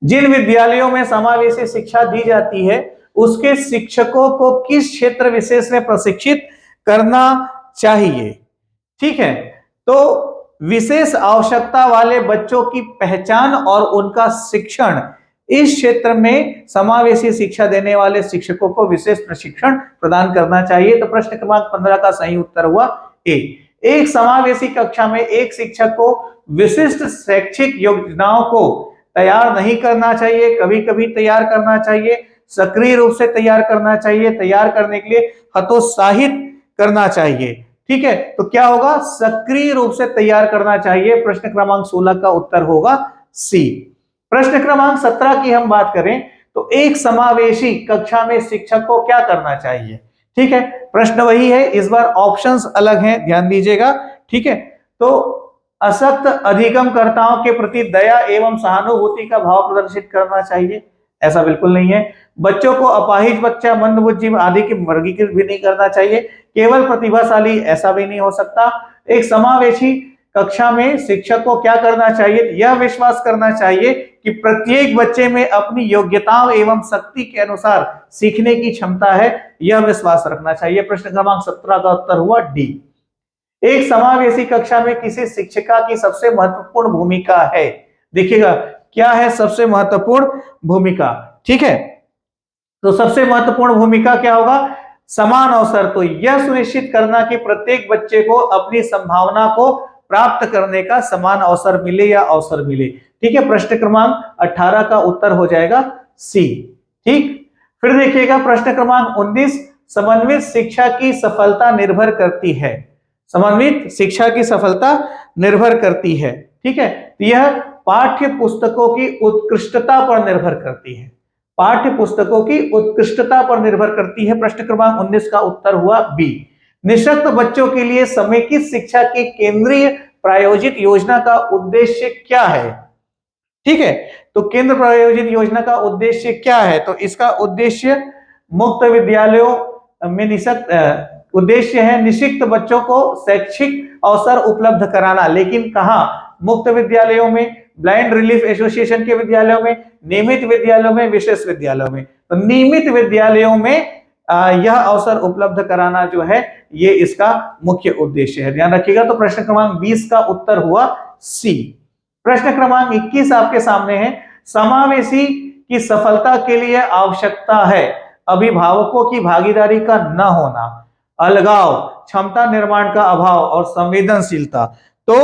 जिन विद्यालयों में समावेशी शिक्षा दी जाती है उसके शिक्षकों को किस क्षेत्र विशेष में प्रशिक्षित करना चाहिए। ठीक है, तो विशेष आवश्यकता वाले बच्चों की पहचान और उनका शिक्षण, इस क्षेत्र में समावेशी शिक्षा देने वाले शिक्षकों को विशेष प्रशिक्षण प्रदान करना चाहिए। तो प्रश्न क्रमांक 15 का सही उत्तर हुआ ए। एक समावेशी कक्षा में एक शिक्षक को विशिष्ट शैक्षिक योजनाओं को तैयार नहीं करना चाहिए, कभी कभी तैयार करना चाहिए, सक्रिय रूप से तैयार करना चाहिए, तैयार करने के लिए हतोत्साहित करना चाहिए। ठीक है, तो क्या होगा? सक्रिय रूप से तैयार करना चाहिए। प्रश्न क्रमांक 16 का उत्तर होगा सी। प्रश्न क्रमांक 17 की हम बात करें तो एक समावेशी कक्षा में शिक्षक को क्या करना चाहिए? ठीक है, प्रश्न वही है, इस बार ऑप्शंस अलग हैं, ध्यान दीजिएगा। ठीक है, तो असक्त अधिगमकर्ताओं के प्रति दया एवं सहानुभूति का भाव प्रदर्शित करना चाहिए, ऐसा बिल्कुल नहीं है। बच्चों को अपाहिज बच्चा, मंदबुद्धि आदि के वर्गीकृत भी नहीं करना चाहिए, केवल प्रतिभाशाली, ऐसा भी नहीं हो सकता। एक समावेशी कक्षा में शिक्षक को क्या करना चाहिए? यह विश्वास करना चाहिए कि प्रत्येक बच्चे में अपनी योग्यताओं एवं शक्ति के अनुसार सीखने की क्षमता है, यह विश्वास रखना चाहिए। प्रश्न क्रमांक 17 का उत्तर हुआ डी। एक समावेशी कक्षा में किसी शिक्षिका की सबसे महत्वपूर्ण भूमिका है। देखिएगा क्या है सबसे महत्वपूर्ण भूमिका, ठीक है। तो सबसे महत्वपूर्ण भूमिका क्या होगा, समान अवसर। तो यह सुनिश्चित करना कि प्रत्येक बच्चे को अपनी संभावना को प्राप्त करने का समान अवसर मिले या अवसर मिले, ठीक है। प्रश्न क्रमांक 18 का उत्तर हो जाएगा सी, ठीक। फिर देखिएगा प्रश्न क्रमांक 19, समन्वित शिक्षा की सफलता निर्भर करती है। समन्वित शिक्षा की सफलता निर्भर करती है, ठीक है। तो यह पाठ्य पुस्तकों की उत्कृष्टता पर निर्भर करती है, पाठ्य पुस्तकों की उत्कृष्टता पर निर्भर करती है। प्रश्न क्रमांक 19 का उत्तर हुआ बी। निःशक्त बच्चों के लिए समेकित शिक्षा की केंद्रीय प्रायोजित योजना का उद्देश्य क्या है, ठीक है। तो केंद्र प्रायोजित योजना का उद्देश्य क्या है, तो इसका उद्देश्य मुक्त विद्यालयों में उद्देश्य है निःशक्त बच्चों को शैक्षिक अवसर उपलब्ध कराना, लेकिन कहां, मुक्त विद्यालयों में, ब्लाइंड रिलीफ एसोसिएशन के विद्यालयों में, नियमित विद्यालयों में, विशेष विद्यालयों में। तो नियमित विद्यालयों में यह अवसर उपलब्ध कराना जो है ये इसका मुख्य उद्देश्य है, ध्यान रखिएगा। तो प्रश्न क्रमांक 20 का उत्तर हुआ सी। प्रश्न क्रमांक 21 आपके सामने है, समावेशी की सफलता के लिए आवश्यकता है अभिभावकों की भागीदारी का न होना, अलगाव, क्षमता निर्माण का अभाव और संवेदनशीलता। तो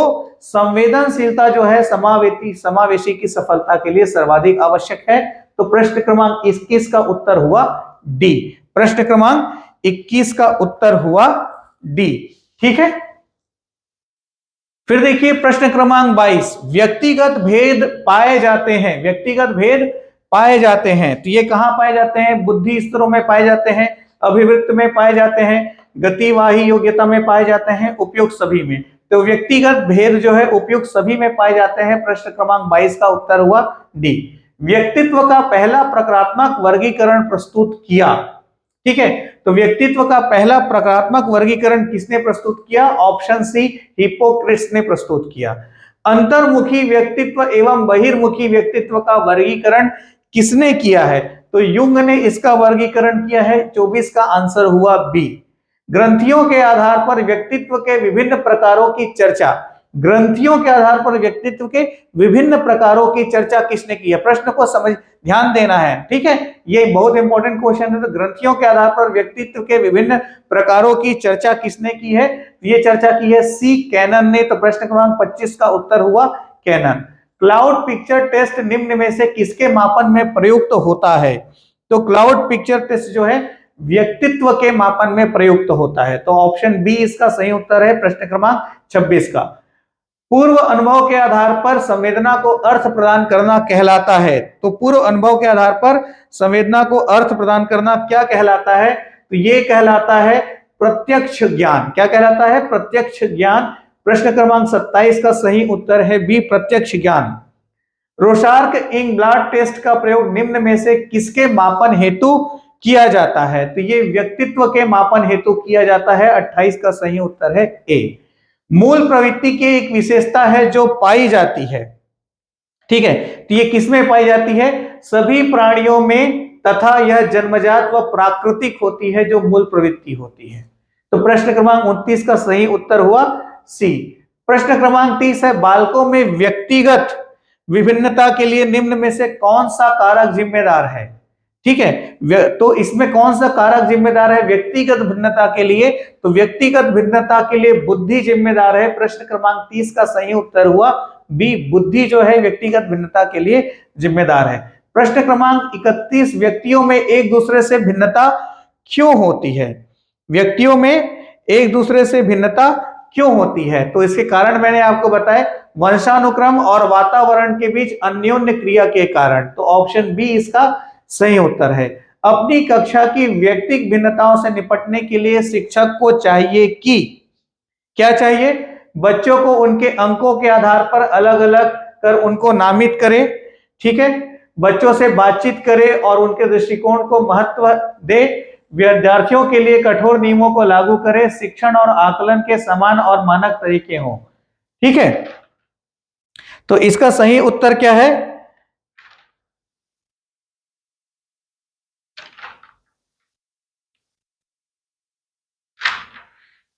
संवेदनशीलता जो है समावेशी की सफलता के लिए सर्वाधिक आवश्यक है। तो प्रश्न क्रमांक 21 का उत्तर हुआ डी। प्रश्न क्रमांक 21 का उत्तर हुआ डी, ठीक है। फिर देखिए प्रश्न क्रमांक 22, व्यक्तिगत भेद पाए जाते हैं। व्यक्तिगत भेद पाए जाते हैं, तो ये कहां पाए जाते हैं, बुद्धि स्तरों में पाए जाते हैं, अभिवृत्ति में पाए जाते हैं, गतिवाही योग्यता में पाए जाते हैं, उपयुक्त सभी में। तो व्यक्तिगत भेद जो है उपयुक्त सभी में पाए जाते हैं। प्रश्न क्रमांक 22 का उत्तर हुआ डी। व्यक्तित्व का पहला प्रकारात्मक वर्गीकरण प्रस्तुत किया, ठीक है। तो व्यक्तित्व का पहला प्रकारात्मक वर्गीकरण किसने प्रस्तुत किया, ऑप्शन सी, हिप्पोक्रेट्स ने प्रस्तुत किया। अंतर्मुखी व्यक्तित्व एवं बहिर्मुखी व्यक्तित्व का वर्गीकरण किसने किया है, तो युंग ने इसका वर्गीकरण किया है। 24 का आंसर हुआ बी। ग्रंथियों के आधार पर व्यक्तित्व के विभिन्न प्रकारों की चर्चा, ग्रंथियों के आधार पर व्यक्तित्व के विभिन्न प्रकारों की चर्चा किसने की है, प्रश्न को समझ ध्यान देना है, ठीक है। ये बहुत इंपॉर्टेंट क्वेश्चन है। तो ग्रंथियों के आधार पर व्यक्तित्व के विभिन्न प्रकारों की चर्चा किसने की है, ये चर्चा की है सी, कैनन ने। तो प्रश्न क्रमांक 25 का उत्तर हुआ कैनन। क्लाउड पिक्चर टेस्ट निम्न में से किसके मापन में प्रयुक्त होता है, तो क्लाउड पिक्चर टेस्ट जो है व्यक्तित्व के मापन में प्रयुक्त होता है। तो ऑप्शन बी इसका सही उत्तर है प्रश्न क्रमांक 26 का। पूर्व अनुभव के आधार पर संवेदना को अर्थ प्रदान करना कहलाता है। तो पूर्व अनुभव के आधार पर संवेदना को अर्थ प्रदान करना क्या कहलाता है, तो ये कहलाता है प्रत्यक्ष ज्ञान। क्या कहलाता है, प्रत्यक्ष ज्ञान। प्रश्न क्रमांक 27 का सही उत्तर है बी, प्रत्यक्ष ज्ञान। रोशार्क इंक ब्लड टेस्ट का प्रयोग निम्न में से किसके मापन हेतु किया जाता है, तो ये व्यक्तित्व के मापन हेतु किया जाता है। 28 का सही उत्तर है ए। मूल प्रवृत्ति की एक विशेषता है जो पाई जाती है, ठीक है। तो ये किसमें पाई जाती है, सभी प्राणियों में, तथा यह जन्मजात व प्राकृतिक होती है जो मूल प्रवृत्ति होती है। तो प्रश्न क्रमांक 29 का सही उत्तर हुआ सी। प्रश्न क्रमांक 30 है, बालकों में व्यक्तिगत विभिन्नता के लिए निम्न में से कौन सा कारक जिम्मेदार है, ठीक है। तो इसमें कौन सा कारक जिम्मेदार है व्यक्तिगत भिन्नता के लिए, तो व्यक्तिगत भिन्नता के लिए बुद्धि जिम्मेदार है। प्रश्न क्रमांक 30 का सही उत्तर हुआ बी, बुद्धि जो है व्यक्तिगत भिन्नता के लिए जिम्मेदार है। प्रश्न क्रमांक 31, व्यक्तियों में एक दूसरे से भिन्नता क्यों होती है, व्यक्तियों में एक दूसरे से भिन्नता क्यों होती है, तो इसके कारण मैंने आपको बताया, वंशानुक्रम और वातावरण के बीच अन्योन्य क्रिया के कारण। तो ऑप्शन बी इसका सही उत्तर है। अपनी कक्षा की व्यक्तिगत भिन्नताओं से निपटने के लिए शिक्षक को चाहिए कि क्या चाहिए, बच्चों को उनके अंकों के आधार पर अलग अलग कर उनको नामित करे, ठीक है। बच्चों से बातचीत करे और उनके दृष्टिकोण को महत्व दे, विद्यार्थियों के लिए कठोर नियमों को लागू करे, शिक्षण और आकलन के समान और मानक तरीके हों, ठीक है। तो इसका सही उत्तर क्या है,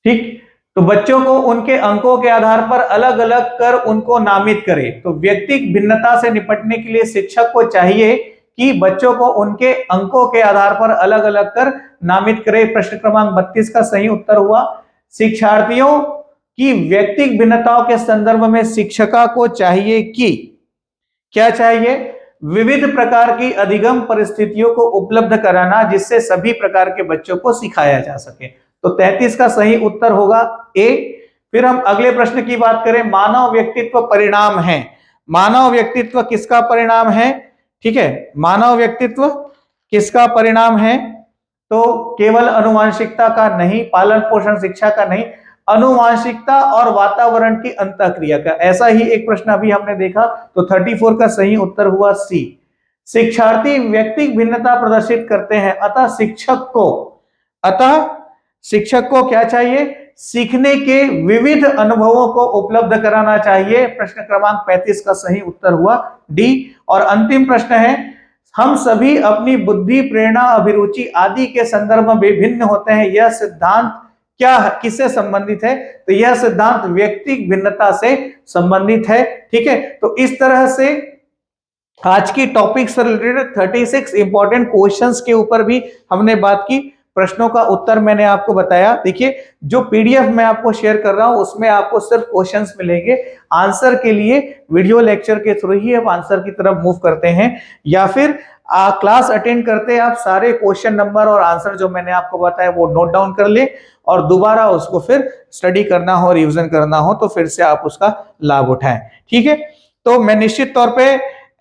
ठीक। तो बच्चों को उनके अंकों के आधार पर अलग अलग कर उनको नामित करें। तो व्यक्तिगत भिन्नता से निपटने के लिए शिक्षक को चाहिए कि बच्चों को उनके अंकों के आधार पर अलग अलग कर नामित करे। प्रश्न क्रमांक 32 का सही उत्तर हुआ शिक्षार्थियों की व्यक्तिगत भिन्नताओं के संदर्भ में शिक्षका को चाहिए कि क्या चाहिए, विविध प्रकार की अधिगम परिस्थितियों को उपलब्ध कराना जिससे सभी प्रकार के बच्चों को सिखाया जा सके। तो 33 का सही उत्तर होगा ए। फिर हम अगले प्रश्न की बात करें, मानव व्यक्तित्व परिणाम है। मानव व्यक्तित्व किसका परिणाम है? ठीक है, मानव व्यक्तित्व किसका परिणाम है? तो केवल अनुवांशिकता का नहीं, पालन पोषण शिक्षा का नहीं, अनुवांशिकता और वातावरण की अंतःक्रिया का। ऐसा ही एक प्रश्न अभी हमने देखा। तो 34 का सही उत्तर हुआ सी। शिक्षार्थी व्यक्तिगत भिन्नता प्रदर्शित करते हैं, अतः शिक्षक को क्या चाहिए? सीखने के विविध अनुभवों को उपलब्ध कराना चाहिए। प्रश्न क्रमांक 35 का सही उत्तर हुआ डी। और अंतिम प्रश्न है, हम सभी अपनी बुद्धि, प्रेरणा, अभिरुचि आदि के संदर्भ में भिन्न होते हैं, यह सिद्धांत क्या किससे संबंधित है? तो यह सिद्धांत व्यक्तिगत भिन्नता से संबंधित है। ठीक है, तो इस तरह से आज की टॉपिक से रिलेटेड 36 इंपॉर्टेंट क्वेश्चंस के ऊपर भी हमने बात की। प्रश्नों का उत्तर मैंने आपको बताया। देखिए, जो पीडीएफ मैं आपको शेयर कर रहा हूं उसमें आपको सिर्फ क्वेश्चंस मिलेंगे। आंसर के लिए वीडियो लेक्चर के थ्रू ही आप आंसर की तरफ मूव करते हैं, या फिर क्लास अटेंड करते हैं, आप सारे क्वेश्चन नंबर और आंसर जो मैंने आपको बताया वो नोट डाउन कर ले और दोबारा उसको फिर स्टडी करना हो, रिवीजन करना हो तो फिर से आप उसका लाभ उठाएं। ठीक है, तो मैं निश्चित तौर पे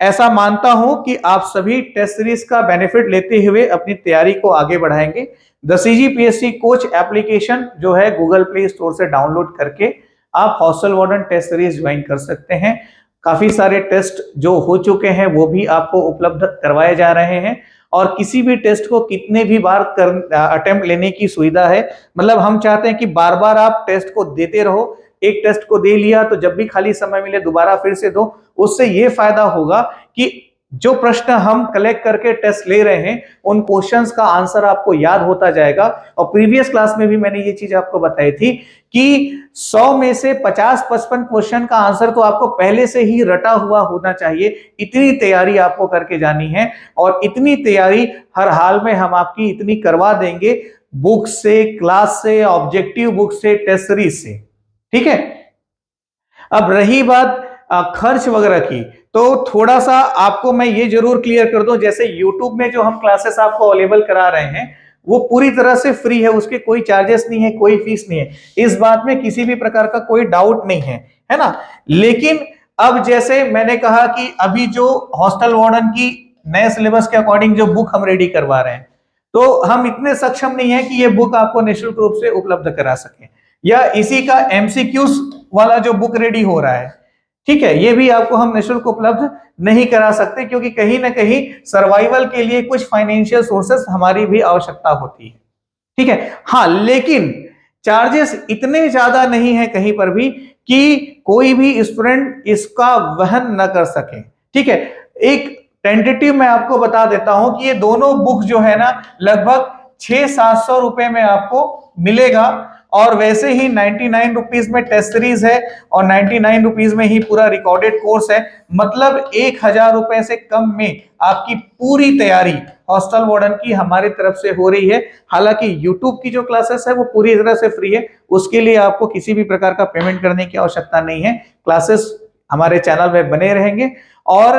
ऐसा मानता हूं कि आप सभी टेस्ट सीरीज का बेनिफिट लेते हुए अपनी तैयारी को आगे बढ़ाएंगे। द सीजीपीएससी कोच एप्लीकेशन जो है गूगल प्ले स्टोर से डाउनलोड करके आप hostel warden test series join कर सकते हैं। काफी सारे टेस्ट जो हो चुके हैं वो भी आपको उपलब्ध करवाए जा रहे हैं और किसी भी टेस्ट को कितने भी बार अटेम्प्ट लेने की सुविधा है। मतलब हम चाहते हैं कि बार बार आप टेस्ट को देते रहो। एक टेस्ट को दे लिया तो जब भी खाली समय मिले दोबारा फिर से दो। उससे ये फायदा होगा कि जो प्रश्न हम कलेक्ट करके टेस्ट ले रहे हैं उन क्वेश्चंस का आंसर आपको याद होता जाएगा। और प्रीवियस क्लास में भी मैंने ये चीज आपको बताई थी कि 100 में से 50-55 क्वेश्चन का आंसर तो आपको पहले से ही रटा हुआ होना चाहिए। इतनी तैयारी आपको करके जानी है और इतनी तैयारी हर हाल में हम आपकी इतनी करवा देंगे, बुक से, क्लास से, ऑब्जेक्टिव बुक से, टेस्ट सीरीज से। ठीक है, अब रही बात खर्च वगैरह की, तो थोड़ा सा आपको मैं ये जरूर क्लियर कर दूं, जैसे YouTube में जो हम क्लासेस आपको अवेलेबल करा रहे हैं वो पूरी तरह से फ्री है, उसके कोई चार्जेस नहीं है, कोई फीस नहीं है। इस बात में किसी भी प्रकार का कोई डाउट नहीं है ना। लेकिन अब जैसे मैंने कहा कि अभी जो हॉस्टल वार्डन की नए सिलेबस के अकॉर्डिंग जो बुक हम रेडी करवा रहे हैं, तो हम इतने सक्षम नहीं है कि ये बुक आपको निःशुल्क रूप से उपलब्ध करा सके, या इसी का एमसीक्यूज वाला जो बुक रेडी हो रहा है, ठीक है, ये भी आपको हम निःशुल्क उपलब्ध नहीं करा सकते, क्योंकि कहीं ना कहीं सर्वाइवल के लिए कुछ फाइनेंशियल सोर्सेस हमारी भी आवश्यकता होती है। ठीक है, हाँ, लेकिन चार्जेस इतने ज्यादा नहीं है कहीं पर भी कि कोई भी स्टूडेंट इसका वहन न कर सके। ठीक है, एक टेंटेटिव मैं आपको बता देता हूं कि ये दोनों बुक जो है ना लगभग 600-700 रुपए में आपको मिलेगा। और वैसे ही 99 रुपीज में टेस्ट सीरीज है और 99 रुपीज में ही पूरा रिकॉर्डेड कोर्स है। मतलब 1000 रुपए से कम में आपकी पूरी तैयारी हॉस्टल वार्डन की हमारी तरफ से हो रही है। हालांकि YouTube की जो क्लासेस है वो पूरी तरह से फ्री है, उसके लिए आपको किसी भी प्रकार का पेमेंट करने की आवश्यकता नहीं है। क्लासेस हमारे चैनल में बने रहेंगे। और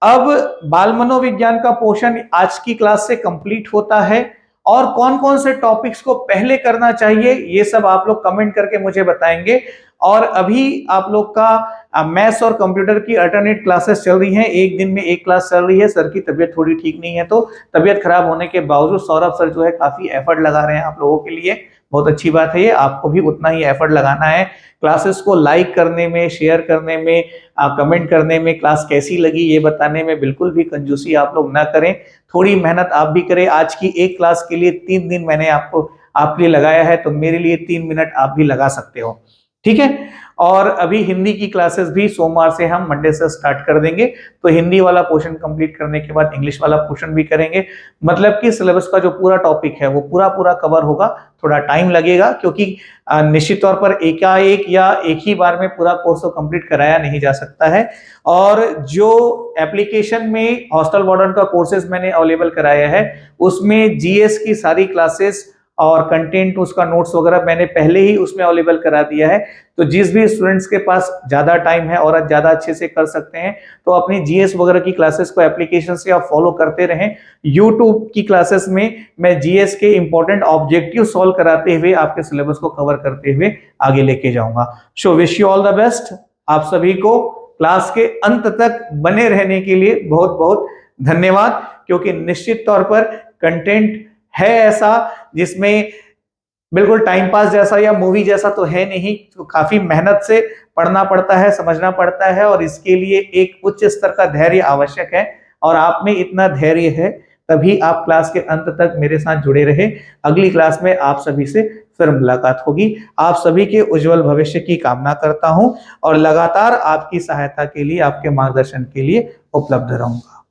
अब बाल मनोविज्ञान का पोर्शन आज की क्लास से कंप्लीट होता है और कौन कौन से टॉपिक्स को पहले करना चाहिए ये सब आप लोग कमेंट करके मुझे बताएंगे। और अभी आप लोग का मैथ्स और कंप्यूटर की अल्टरनेट क्लासेस चल रही हैं, एक दिन में एक क्लास चल रही है। सर की तबीयत थोड़ी ठीक नहीं है, तो तबीयत खराब होने के बावजूद सौरभ सर जो है काफी एफर्ट लगा रहे हैं आप लोगों के लिए। बहुत अच्छी बात है ये, आपको भी उतना ही एफर्ट लगाना है क्लासेस को लाइक करने में, शेयर करने में, कमेंट करने में, क्लास कैसी लगी ये बताने में बिल्कुल भी कंजूसी आप लोग ना करें। थोड़ी मेहनत आप भी करें। आज की एक क्लास के लिए 3 दिन मैंने आपके लिए लगाया है, तो मेरे लिए 3 मिनट आप भी लगा सकते हो। ठीक है। और अभी हिंदी की क्लासेस भी सोमवार से हम मंडे से स्टार्ट कर देंगे, तो हिंदी वाला पोर्शन कंप्लीट करने के बाद इंग्लिश वाला पोर्शन भी करेंगे। मतलब कि सिलेबस का जो पूरा टॉपिक है वो पूरा पूरा कवर होगा। थोड़ा टाइम लगेगा क्योंकि निश्चित तौर पर एकाएक या एक ही बार में पूरा कोर्स को कंप्लीट कराया नहीं जा सकता है। और जो एप्लीकेशन में हॉस्टल वार्डन का कोर्सेज मैंने अवेलेबल कराया है उसमें जीएस की सारी क्लासेस और कंटेंट उसका नोट्स वगैरह मैंने पहले ही उसमें अवेलेबल करा दिया है। तो जिस भी स्टूडेंट्स के पास ज्यादा टाइम है और ज्यादा अच्छे से कर सकते हैं तो अपनी जीएस वगैरह की क्लासेस को एप्लीकेशन से आप फॉलो करते रहें। यूट्यूब की क्लासेस में मैं जीएस के इंपॉर्टेंट ऑब्जेक्टिव सॉल्व कराते हुए आपके सिलेबस को कवर करते हुए आगे लेके जाऊंगा। So wish you all the best. आप सभी को क्लास के अंत तक बने रहने के लिए बहुत बहुत धन्यवाद, क्योंकि निश्चित तौर पर कंटेंट है ऐसा जिसमें बिल्कुल टाइम पास जैसा या मूवी जैसा तो है नहीं, तो काफी मेहनत से पढ़ना पड़ता है, समझना पड़ता है और इसके लिए एक उच्च स्तर का धैर्य आवश्यक है। और आप में इतना धैर्य है तभी आप क्लास के अंत तक मेरे साथ जुड़े रहे। अगली क्लास में आप सभी से फिर मुलाकात होगी। आप सभी के उज्जवल भविष्य की कामना करता हूं और लगातार आपकी सहायता के लिए, आपके मार्गदर्शन के लिए उपलब्ध रहूंगा।